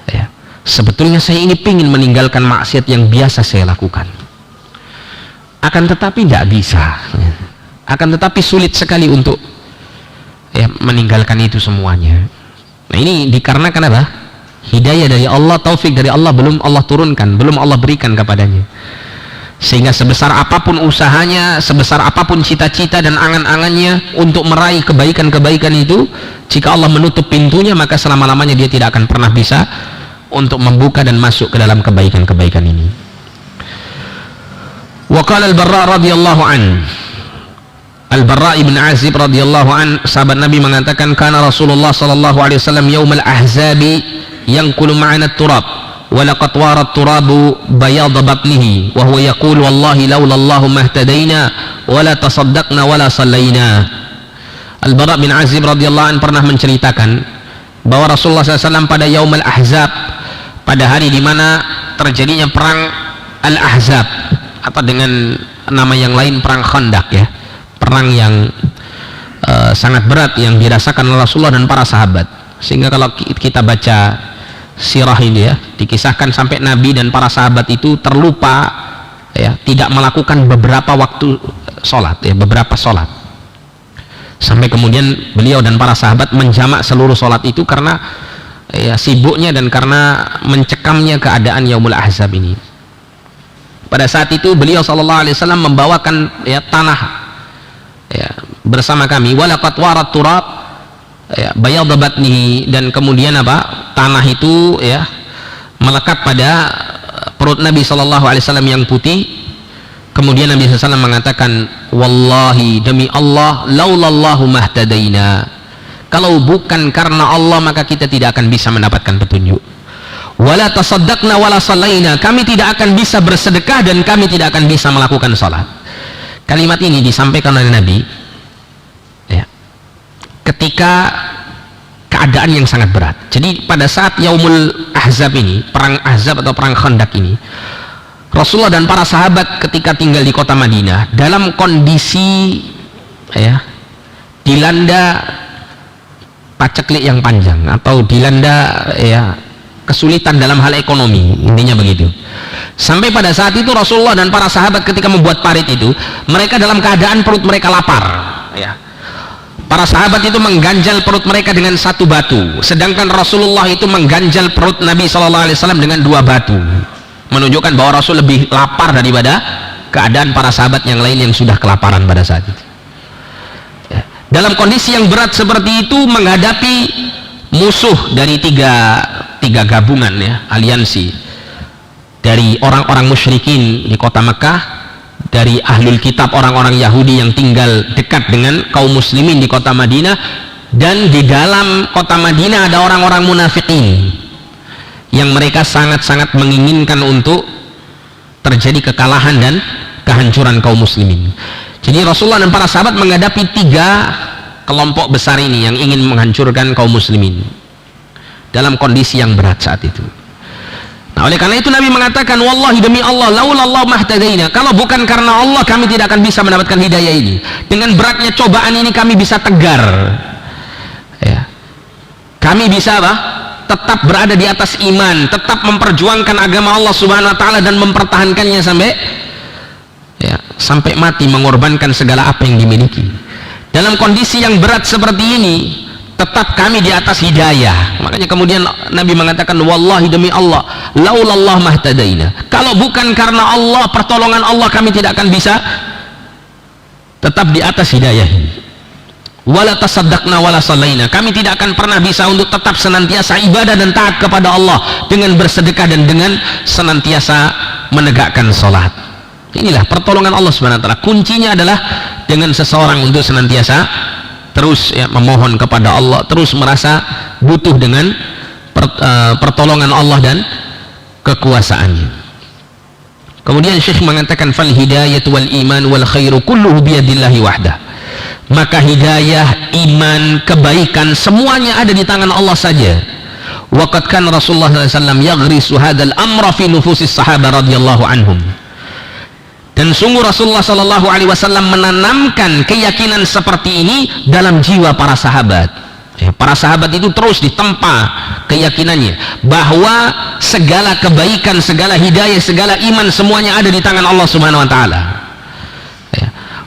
ya, sebetulnya saya ini ingin meninggalkan maksiat yang biasa saya lakukan, akan tetapi tidak bisa, akan tetapi sulit sekali untuk, ya, meninggalkan itu semuanya. Nah, ini dikarenakan apa? Hidayah dari Allah, taufik dari Allah belum Allah turunkan, belum Allah berikan kepadanya, sehingga sebesar apapun usahanya, sebesar apapun cita-cita dan angan-angannya untuk meraih kebaikan-kebaikan itu, jika Allah menutup pintunya, maka selama-lamanya dia tidak akan pernah bisa untuk membuka dan masuk ke dalam kebaikan-kebaikan ini. Wa qala al-Barra radhiyallahu an, Al-Barra ibn Azib radhiyallahu an, sahabat Nabi mengatakan, kana Rasulullah sallallahu alaihi wasallam yaumal ahzabi yanqulu ma'ana at-turab wa laqad wara at-turabu bayad batnihi wa huwa yaqulu wallahi laula Allahu mahtadaina wa la tasaddaqna wa la sallaina. Al-Barra bin Azib radhiyallahu an pernah menceritakan bahwa Rasulullah SAW pada yaumal ahzab, pada hari di mana terjadinya perang Al-Ahzab, atau dengan nama yang lain perang Khandaq, ya, perang yang sangat berat yang dirasakan oleh Rasulullah dan para sahabat, sehingga kalau kita baca sirah ini, ya, dikisahkan sampai Nabi dan para sahabat itu terlupa, ya, tidak melakukan beberapa waktu sholat, ya, beberapa sholat, sampai kemudian beliau dan para sahabat menjamak seluruh sholat itu karena, ya, sibuknya dan karena mencekamnya keadaan yaumul ahzab ini. Pada saat itu beliau sallallahu alaihi wasallam membawakan, ya, tanah, ya, bersama kami, walaqad warat turab, ya, bayad batnihi, dan kemudian apa, tanah itu, ya, melekat pada perut Nabi sallallahu alaihi wasallam yang putih. Kemudian Nabi sallallahu alaihi wasallam mengatakan, wallahi, demi Allah, laulallahu mahtadaina, kalau bukan karena Allah maka kita tidak akan bisa mendapatkan petunjuk. Wala tasaddaqna wala sallaina, kami tidak akan bisa bersedekah dan kami tidak akan bisa melakukan salat. Kalimat ini disampaikan oleh Nabi, ya, ketika keadaan yang sangat berat. Jadi pada saat yaumul ahzab ini, perang ahzab atau perang Khandaq ini, Rasulullah dan para sahabat ketika tinggal di kota Madinah dalam kondisi, ya, dilanda paceklik yang panjang, atau dilanda, ya, kesulitan dalam hal ekonomi, intinya begitu. Sampai pada saat itu Rasulullah dan para sahabat ketika membuat parit itu, mereka dalam keadaan perut mereka lapar, ya. para sahabat itu mengganjal perut mereka dengan satu batu, sedangkan Rasulullah itu mengganjal perut Nabi SAW dengan 2 batu, menunjukkan bahwa Rasul lebih lapar daripada keadaan para sahabat yang lain yang sudah kelaparan pada saat itu. Dalam kondisi yang berat seperti itu, menghadapi musuh dari tiga gabungan, ya, aliansi dari orang-orang musyrikin di kota Mekah, dari ahlul kitab orang-orang Yahudi yang tinggal dekat dengan kaum muslimin di kota Madinah, dan di dalam kota Madinah ada orang-orang munafikin yang mereka sangat-sangat menginginkan untuk terjadi kekalahan dan kehancuran kaum muslimin. Jadi Rasulullah dan para sahabat menghadapi 3 kelompok besar ini yang ingin menghancurkan kaum muslimin dalam kondisi yang berat saat itu. Nah, oleh karena itu Nabi mengatakan, wallahi demi Allah, laulallah mahtadaina, kalau bukan karena Allah kami tidak akan bisa mendapatkan hidayah ini. Dengan beratnya cobaan ini kami bisa tegar, ya. Kami bisa tetap berada di atas iman, tetap memperjuangkan agama Allah Subhanahu wa taala dan mempertahankannya sampai mati, mengorbankan segala apa yang dimiliki. Dalam kondisi yang berat seperti ini tetap kami di atas hidayah. Makanya kemudian Nabi mengatakan, wallahi demi Allah, laulallah mahtadaina, kalau bukan karena Allah, pertolongan Allah, kami tidak akan bisa tetap di atas hidayah ini. Wala tasaddaqna wala sallaina, kami tidak akan pernah bisa untuk tetap senantiasa ibadah dan taat kepada Allah dengan bersedekah dan dengan senantiasa menegakkan salat. Inilah pertolongan Allah Subhanahu wa taala. Kuncinya adalah dengan seseorang untuk senantiasa terus, ya, memohon kepada Allah, terus merasa butuh dengan pertolongan Allah dan kekuasaannya. Kemudian Syekh mengatakan, fal hidayatu wal iman wal khairu kulluhu biyadillahi wahdah, maka hidayah, iman, kebaikan semuanya ada di tangan Allah saja. Waqad kana Rasulullah SAW yaghrisu hadzal amra fi nufusis sahabat radhiyallahu anhum, dan sungguh Rasulullah SAW menanamkan keyakinan seperti ini dalam jiwa para sahabat. Para sahabat itu terus ditempa keyakinannya bahwa segala kebaikan, segala hidayah, segala iman semuanya ada di tangan Allah Subhanahu wa taala.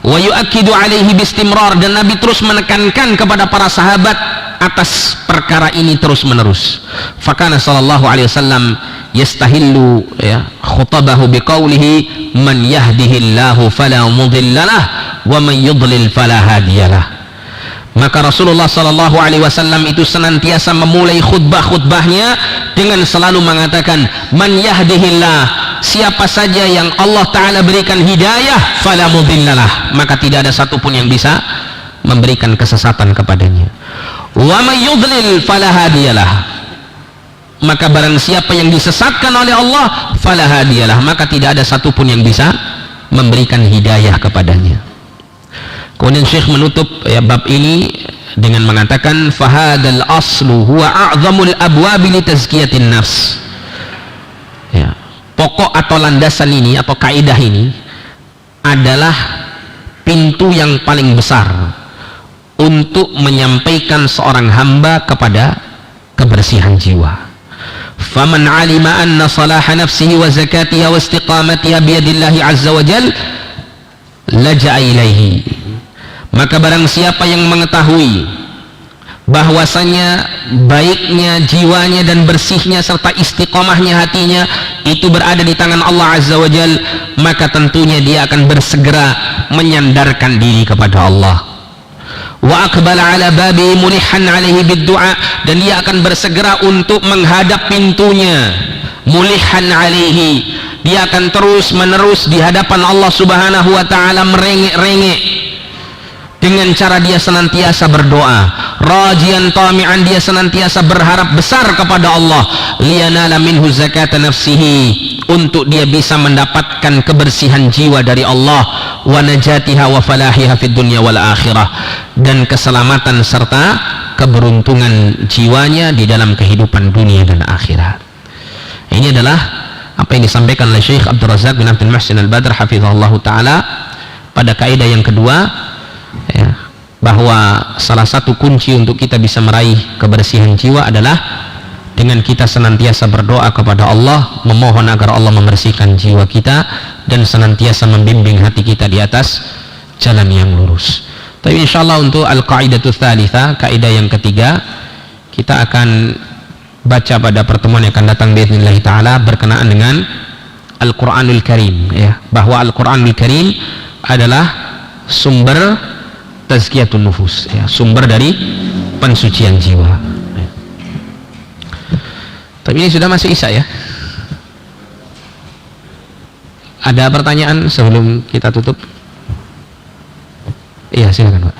Wa yu'akkidu alaihi bistimrar, dan Nabi terus menekankan kepada para sahabat atas perkara ini terus menerus. Fakana sallallahu alaihi wasallam yastahillu, ya, khutabahu biqaulihi man yahdihillahu fala mudhillalah wa man yudlil fala hadiyalah. Maka Rasulullah sallallahu alaihi wasallam itu senantiasa memulai khutbah-khutbahnya dengan selalu mengatakan, man yahdihillah, siapa saja yang Allah taala berikan hidayah, fala mudhillalah, maka tidak ada satupun yang bisa memberikan kesesatan kepadanya. Wa man yudlil fala hadiyalah, maka barang siapa yang disesatkan oleh Allah, fala hadiyalah, maka tidak ada satupun yang bisa memberikan hidayah kepadanya. Kemudian Syekh menutup, ya, bab ini dengan mengatakan, fahadal aslu huwa a'zamul abwabi li tazkiyatin nafs, ya, pokok atau landasan ini atau kaidah ini adalah pintu yang paling besar untuk menyampaikan seorang hamba kepada kebersihan jiwa. Faman alima anna salaha nafsihi wa zakatiha wa istiqamatiha biyadillahi azza wa jal laja'a ilaihi, maka barang siapa yang mengetahui bahwasanya baiknya jiwanya dan bersihnya serta istiqomahnya hatinya itu berada di tangan Allah azza wa jal, maka tentunya dia akan bersegera menyandarkan diri kepada Allah. Wa aqbala ala babi mulihan alaihi biddu'a, dan dia akan bersegera untuk menghadap pintunya. Mulihan alaihi, dia akan terus menerus di hadapan Allah Subhanahu wa taala merengek-rengek dengan cara dia senantiasa berdoa, rajian tami'an, dia senantiasa berharap besar kepada Allah, liyanala minhu zakata nafsihi, untuk dia bisa mendapatkan kebersihan jiwa dari Allah, wa najatiha wa falahiha fid dunya wal akhirah, dan keselamatan serta keberuntungan jiwanya di dalam kehidupan dunia dan akhirat. Ini adalah apa yang disampaikan oleh Syekh Abdul Razak bin Abdul Muhsin Al-Badr hafizahullah ta'ala pada kaidah yang kedua, ya, bahwa salah satu kunci untuk kita bisa meraih kebersihan jiwa adalah dengan kita senantiasa berdoa kepada Allah, memohon agar Allah membersihkan jiwa kita dan senantiasa membimbing hati kita di atas jalan yang lurus. Tapi insyaallah untuk al-qaidatus tsalitsah, kaidah yang ketiga, kita akan baca pada pertemuan yang akan datang biidznillah taala berkenaan dengan Al-Qur'anul Karim, ya, bahwa Al-Qur'anul Karim adalah sumber tazkiyatun nufus, ya, sumber dari pensucian jiwa. Tapi ini sudah masuk Isya ya. Ada pertanyaan sebelum kita tutup? Iya, silakan Pak.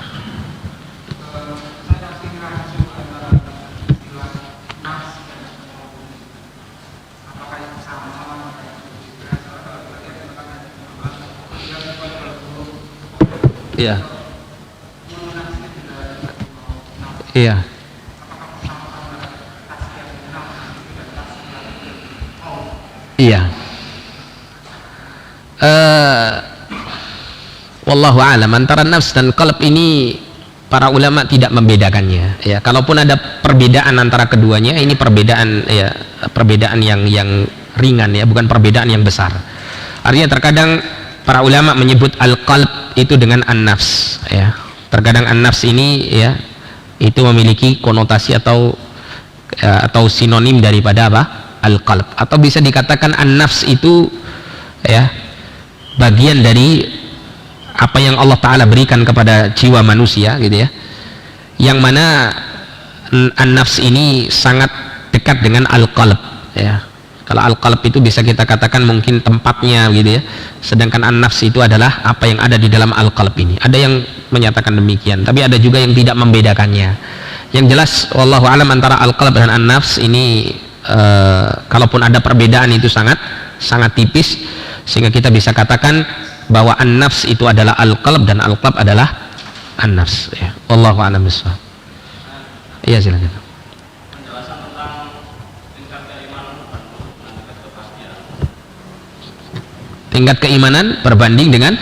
Iya. Iya. Iya. Wallahu a'lam, antara nafs dan qalb ini para ulama tidak membedakannya, ya. Kalaupun ada perbedaan antara keduanya, ini perbedaan, ya, perbedaan yang ringan, ya, bukan perbedaan yang besar. Artinya terkadang para ulama menyebut al-qalb itu dengan an-nafs, ya. Terkadang an-nafs ini, ya, itu memiliki konotasi atau sinonim daripada apa? Al-qalb. Atau bisa dikatakan an-nafs itu, ya, bagian dari apa yang Allah Ta'ala berikan kepada jiwa manusia, gitu ya, yang mana an-nafs ini sangat dekat dengan al-qalb, ya. Kalau al-qalb itu bisa kita katakan mungkin tempatnya, gitu ya, sedangkan an-nafs itu adalah apa yang ada di dalam al-qalb ini. Ada yang menyatakan demikian, tapi ada juga yang tidak membedakannya. Yang jelas wallahu alam, antara al-qalb dan an-nafs ini kalaupun ada perbedaan itu sangat tipis, sehingga kita bisa katakan bahwa an-nafs itu adalah al-qalb dan al-qalb adalah an-nafs, ya. Wallahu a'lam bishawab. Iya, silakan. Tingkat keimanan berbanding dengan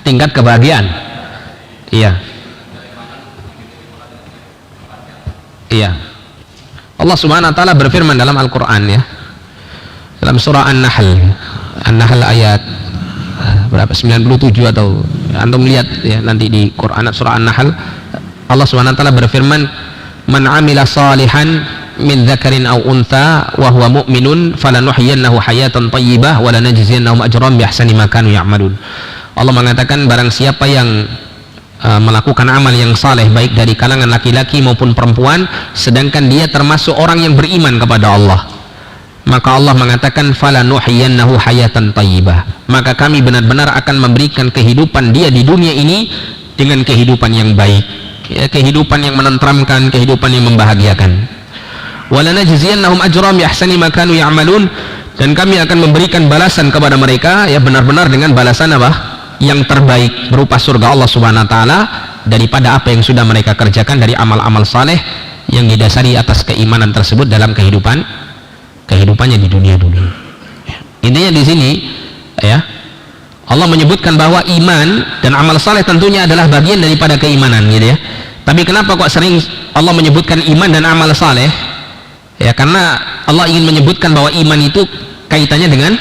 tingkat kebahagiaan. Iya. Iya. Allah Subhanahu wa taala berfirman dalam Al-Qur'an, ya. Dalam surah An-Nahl. An-Nahl ayat berapa? 97 atau antum lihat, ya, nanti di Quran surah An-Nahl. Allah Subhanahu wa taala berfirman, "Man 'amila salihan min dzakarin aw untha wa huwa mu'minun falanuhyiyannahu hayatan thayyibah wa lanajziyannahum ajran bi ahsani ma kanu ya'malun." Allah mengatakan, barang siapa yang melakukan amal yang saleh baik dari kalangan laki-laki maupun perempuan sedangkan dia termasuk orang yang beriman kepada Allah, maka Allah mengatakan falanuhyiyannahu hayatan thayyibah, maka kami benar-benar akan memberikan kehidupan dia di dunia ini dengan kehidupan yang baik, ya, kehidupan yang menenteramkan, kehidupan yang membahagiakan. Walanajziyannahum ajran bi ahsani ma kanu ya'malun, dan kami akan memberikan balasan kepada mereka, ya, benar-benar dengan balasan apa? Yang terbaik, berupa surga Allah Subhanahu wa taala daripada apa yang sudah mereka kerjakan dari amal-amal saleh yang didasari atas keimanan tersebut dalam kehidupannya di dunia dulu. Intinya di sini, ya, Allah menyebutkan bahwa iman dan amal saleh tentunya adalah bagian daripada keimanan, gitu ya. Tapi kenapa kok sering Allah menyebutkan iman dan amal saleh? Ya, karena Allah ingin menyebutkan bahwa iman itu kaitannya dengan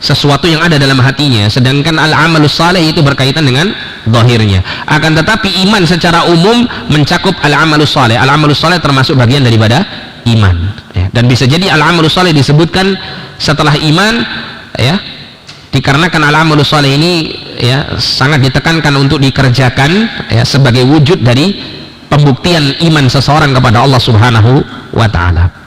sesuatu yang ada dalam hatinya, sedangkan al-amalus saleh itu berkaitan dengan zahirnya. Akan tetapi iman secara umum mencakup al-amalus saleh. Al-amalus saleh termasuk bagian daripada iman, ya. Dan bisa jadi al-amalus saleh disebutkan setelah iman, ya, dikarenakan al-amalus saleh ini, ya, sangat ditekankan untuk dikerjakan, ya, sebagai wujud dari pembuktian iman seseorang kepada Allah Subhanahu wa taala.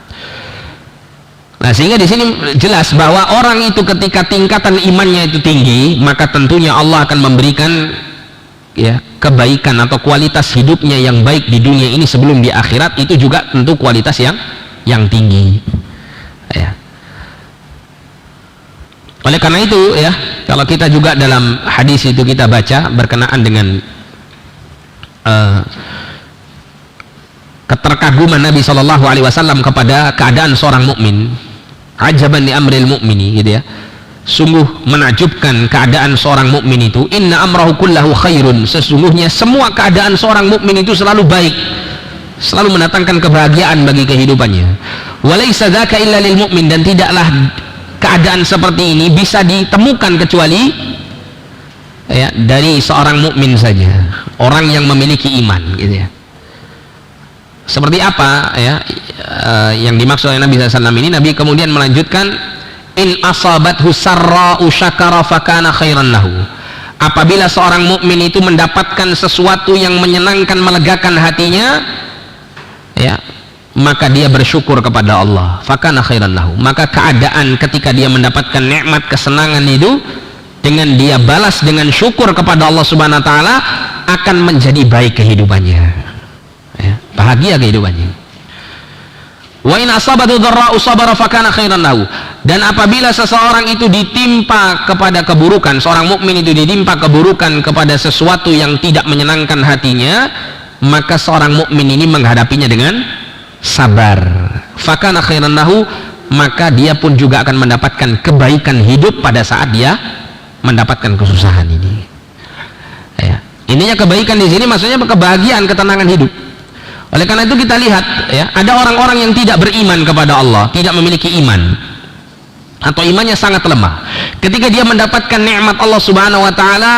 Nah, sehingga di sini jelas bahwa orang itu ketika tingkatan imannya itu tinggi, maka tentunya Allah akan memberikan, ya, kebaikan atau kualitas hidupnya yang baik di dunia ini sebelum di akhirat itu juga tentu kualitas yang tinggi, ya. Oleh karena itu, ya, kalau kita juga dalam hadis itu kita baca berkenaan dengan keterkaguman Nabi Shallallahu Alaihi Wasallam kepada keadaan seorang mukmin, ajaban li amril mu'mini, gitu ya, sungguh menakjubkan keadaan seorang mukmin itu. Inna amrahu kullahu khairun, sesungguhnya semua keadaan seorang mukmin itu selalu baik, selalu mendatangkan kebahagiaan bagi kehidupannya. Walaysa dzaka illa lil mu'min, dan tidaklah keadaan seperti ini bisa ditemukan kecuali, ya, dari seorang mukmin saja. orang yang memiliki iman gitu ya. Seperti apa ya yang dimaksud oleh Nabi SAW ini? Nabi kemudian melanjutkan, in asabathu sarra'u syakara fakana khairan lahu. Apabila seorang mukmin itu mendapatkan sesuatu yang menyenangkan, melegakan hatinya, ya, maka dia bersyukur kepada Allah, fakana khairan lahu. Maka keadaan ketika dia mendapatkan nikmat, kesenangan itu, dengan dia balas dengan syukur kepada Allah Subhanahu wa taala, akan menjadi baik kehidupannya, ya, bahagia kehidupannya. Wa in asabatu dharra'u sabara fakana khairan lahu. Dan apabila seseorang itu ditimpa kepada keburukan, seorang mukmin itu ditimpa keburukan kepada sesuatu yang tidak menyenangkan hatinya, maka seorang mukmin ini menghadapinya dengan sabar. Fakana khairan lahu, maka dia pun juga akan mendapatkan kebaikan hidup pada saat dia mendapatkan kesusahan ini. Ya. Ininya kebaikan di sini maksudnya kebahagiaan, ketenangan hidup. Oleh karena itu kita lihat ya, ada orang-orang yang tidak beriman kepada Allah, tidak memiliki iman, atau imannya sangat lemah. Ketika dia mendapatkan nikmat Allah Subhanahu wa taala,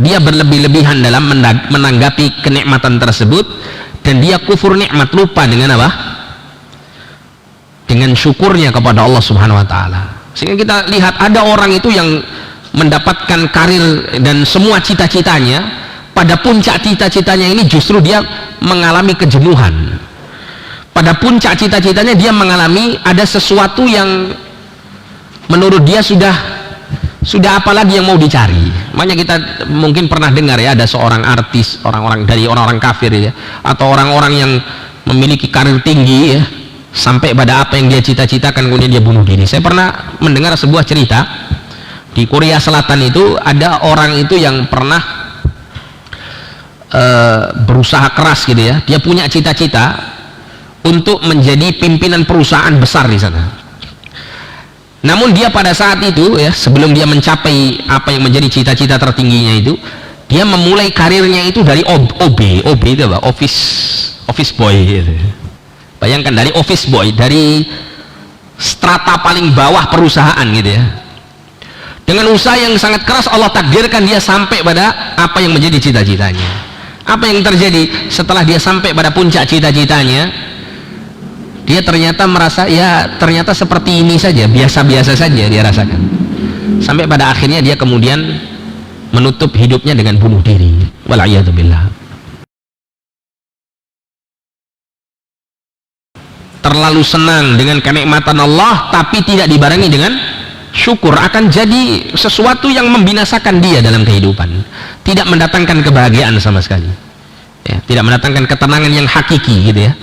dia berlebih-lebihan dalam menanggapi kenikmatan tersebut, dan dia kufur nikmat, lupa dengan apa? Dengan syukurnya kepada Allah Subhanahu wa taala. Sehingga kita lihat ada orang itu yang mendapatkan karir dan semua cita-citanya, pada puncak cita-citanya ini justru dia mengalami kejenuhan. Pada puncak cita-citanya dia mengalami ada sesuatu yang menurut dia sudah apalagi yang mau dicari. Makanya kita mungkin pernah dengar ya, ada seorang artis, orang-orang kafir ya, atau orang-orang yang memiliki karir tinggi ya, sampai pada apa yang dia cita-citakan kemudian dia bunuh diri. Saya pernah mendengar sebuah cerita di Korea Selatan itu, ada orang itu yang pernah berusaha keras gitu ya, dia punya cita-cita untuk menjadi pimpinan perusahaan besar di sana. Namun dia pada saat itu ya, sebelum dia mencapai apa yang menjadi cita-cita tertingginya itu, dia memulai karirnya itu dari OB itu apa? Office boy gitu. Bayangkan, dari office boy, dari strata paling bawah perusahaan gitu ya. Dengan usaha yang sangat keras Allah takdirkan dia sampai pada apa yang menjadi cita-citanya. Apa yang terjadi setelah dia sampai pada puncak cita-citanya? Dia ternyata merasa ya ternyata seperti ini saja, biasa-biasa saja dia rasakan. Sampai pada akhirnya dia kemudian menutup hidupnya dengan bunuh diri. Wal'iyadzubillah. Terlalu senang dengan kenikmatan Allah tapi tidak dibarengi dengan syukur, akan jadi sesuatu yang membinasakan dia dalam kehidupan, tidak mendatangkan kebahagiaan sama sekali ya, tidak mendatangkan ketenangan yang hakiki gitu ya.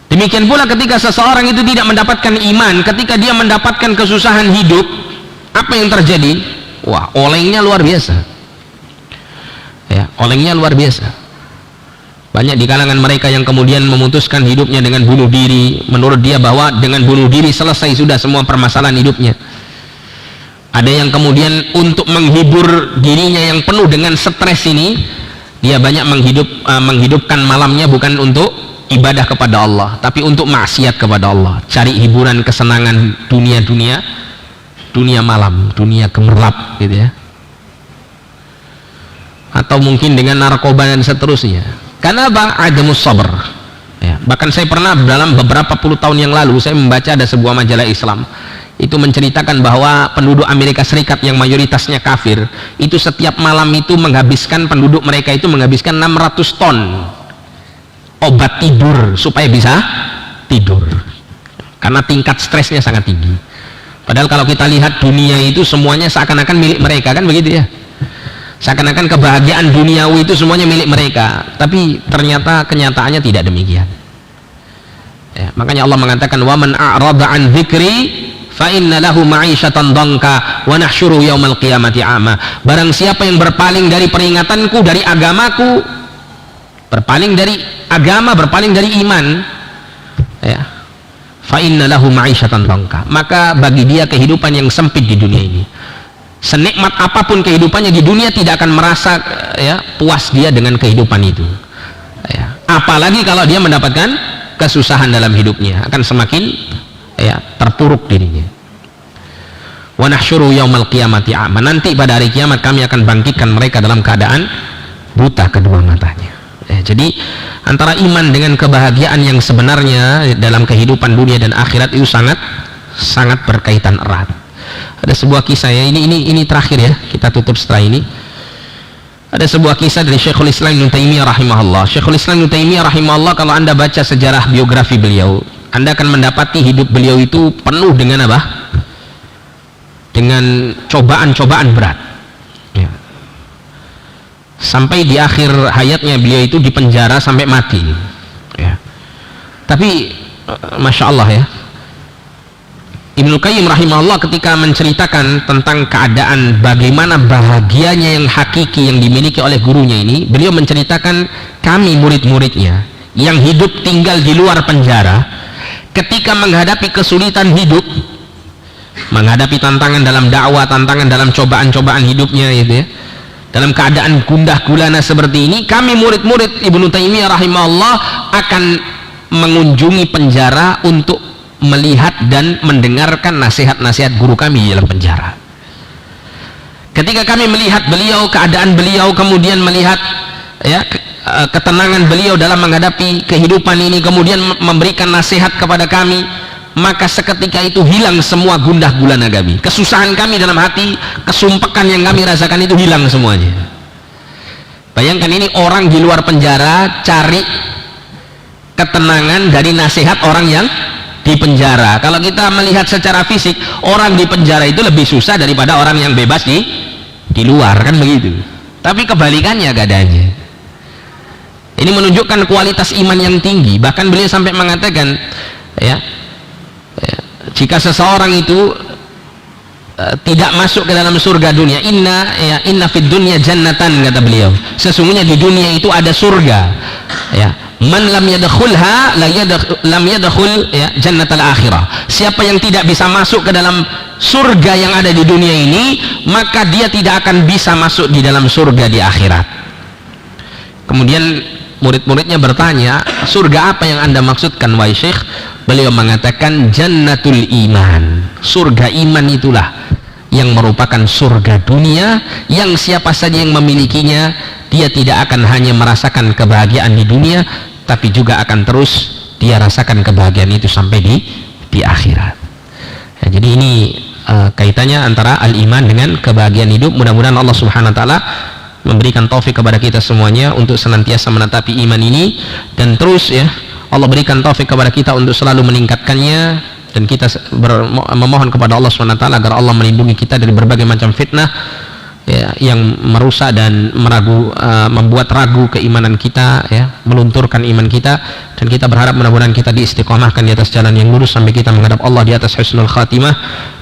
Demikian pula ketika seseorang itu tidak mendapatkan iman, ketika dia mendapatkan kesusahan hidup, apa yang terjadi? Wah, olengnya luar biasa ya, olengnya luar biasa. Banyak di kalangan mereka yang kemudian memutuskan hidupnya dengan bunuh diri, menurut dia bahwa dengan bunuh diri selesai sudah semua permasalahan hidupnya. Ada yang kemudian untuk menghibur dirinya yang penuh dengan stres ini, dia banyak menghidupkan malamnya bukan untuk ibadah kepada Allah, tapi untuk maksiat kepada Allah, cari hiburan, kesenangan dunia malam, dunia gemerlap gitu ya. Atau mungkin dengan narkoba dan seterusnya. Karena adamus sabr ya. Bahkan saya pernah dalam beberapa puluh tahun yang lalu saya membaca ada sebuah majalah Islam itu menceritakan bahwa penduduk Amerika Serikat yang mayoritasnya kafir itu setiap malam itu menghabiskan, penduduk mereka itu menghabiskan 600 ton obat tidur supaya bisa tidur, karena tingkat stresnya sangat tinggi. Padahal kalau kita lihat dunia itu semuanya seakan-akan milik mereka, kan begitu ya, seakan-akan kebahagiaan duniawi itu semuanya milik mereka, tapi ternyata kenyataannya tidak demikian ya. Makanya Allah mengatakan wa man a'rada an dzikri fa inna lahu ma'isyatan dhanka wa nahsyuru yaumal qiyamati a'ma. Barang siapa yang berpaling dari peringatanku, dari agamaku, berpaling dari agama, berpaling dari iman ya, fa inna lahu ma'isyatan dhanka, maka bagi dia kehidupan yang sempit di dunia ini. Senikmat apapun kehidupannya di dunia tidak akan merasa ya puas dia dengan kehidupan itu ya. Apalagi kalau dia mendapatkan kesusahan dalam hidupnya, akan semakin ya terpuruk dirinya. Wa nahsyuru yaumal qiyamati a'ma, nanti pada hari kiamat kami akan bangkitkan mereka dalam keadaan buta kedua matanya. Jadi antara iman dengan kebahagiaan yang sebenarnya dalam kehidupan dunia dan akhirat itu sangat berkaitan erat. Ada sebuah kisah ya, ini terakhir ya, kita tutup setelah ini. Ada sebuah kisah dari Syekhul Islam Ibnu Taimiyah rahimahullah. Syekhul Islam Ibnu Taimiyah rahimahullah, kalau Anda baca sejarah biografi beliau, Anda akan mendapati hidup beliau itu penuh dengan apa? Dengan cobaan-cobaan berat. Ya. Sampai di akhir hayatnya beliau itu dipenjara sampai mati. Ya. Tapi Masya Allah ya, Ibnu Qayyim rahimahullah ketika menceritakan tentang keadaan bagaimana bahagianya yang hakiki yang dimiliki oleh gurunya ini, beliau menceritakan kami murid-muridnya yang hidup tinggal di luar penjara, ketika menghadapi kesulitan hidup, menghadapi tantangan dalam dakwah, tantangan dalam cobaan-cobaan hidupnya gitu ya, dalam keadaan gundah gulana seperti ini, kami murid-murid Ibnu Taimiyah rahimahullah akan mengunjungi penjara untuk melihat dan mendengarkan nasihat-nasihat guru kami di dalam penjara. Ketika kami melihat beliau, keadaan beliau, kemudian melihat ya ketenangan beliau dalam menghadapi kehidupan ini, kemudian memberikan nasihat kepada kami, maka seketika itu hilang semua gundah gulana kami, kesusahan kami dalam hati, kesumpekan yang kami rasakan itu hilang semuanya. Bayangkan ini orang di luar penjara cari ketenangan dari nasihat orang yang di penjara. Kalau kita melihat secara fisik, orang di penjara itu lebih susah daripada orang yang bebas di luar, kan begitu. Tapi kebalikannya keadaannya. Ini menunjukkan kualitas iman yang tinggi. Bahkan beliau sampai mengatakan ya, jika seseorang itu tidak masuk ke dalam surga dunia, inna fid dunya jannatan, kata beliau, sesungguhnya di dunia itu ada surga ya. Man lam yadkhulha lam yadkhul ya jannatal akhirah. Siapa yang tidak bisa masuk ke dalam surga yang ada di dunia ini, maka dia tidak akan bisa masuk di dalam surga di akhirat. Kemudian murid-muridnya bertanya, surga apa yang Anda maksudkan wahai Syekh? Beliau mengatakan jannatul iman. Surga iman itulah yang merupakan surga dunia, yang siapa saja yang memilikinya, dia tidak akan hanya merasakan kebahagiaan di dunia, tapi juga akan terus dia rasakan kebahagiaan itu sampai di akhirat. Ya, jadi ini kaitannya antara al-iman dengan kebahagiaan hidup. Mudah-mudahan Allah Subhanahu wa taala memberikan taufik kepada kita semuanya untuk senantiasa menetapi iman ini, dan terus ya Allah berikan taufik kepada kita untuk selalu meningkatkannya, dan kita memohon kepada Allah Subhanahu wa taala agar Allah melindungi kita dari berbagai macam fitnah ya, yang merusak dan membuat ragu keimanan kita ya, melunturkan iman kita, dan kita berharap mudah-mudahan kita diistiqomahkan di atas jalan yang lurus sampai kita menghadap Allah di atas husnul khatimah,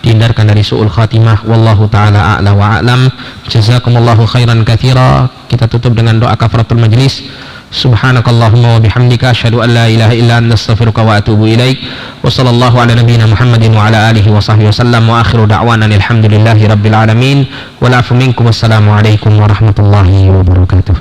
dihindarkan dari su'ul khatimah. Wallahu ta'ala a'la wa a'lam. Jazakumullahu khairan katsira. Kita tutup dengan doa kafaratul majlis. Subhanakallahumma wa bihamdika asyhadu an la ilaha illa anta astaghfiruka wa atubu ilaik. Wa sallallahu ala nabiyyina Muhammadin wa ala alihi wa sahbihi wasallam, wa akhiru da'wana alhamdulillahi rabbil alamin. Wa la'afu minkum. Wassalamu alaikum warahmatullahi wabarakatuh.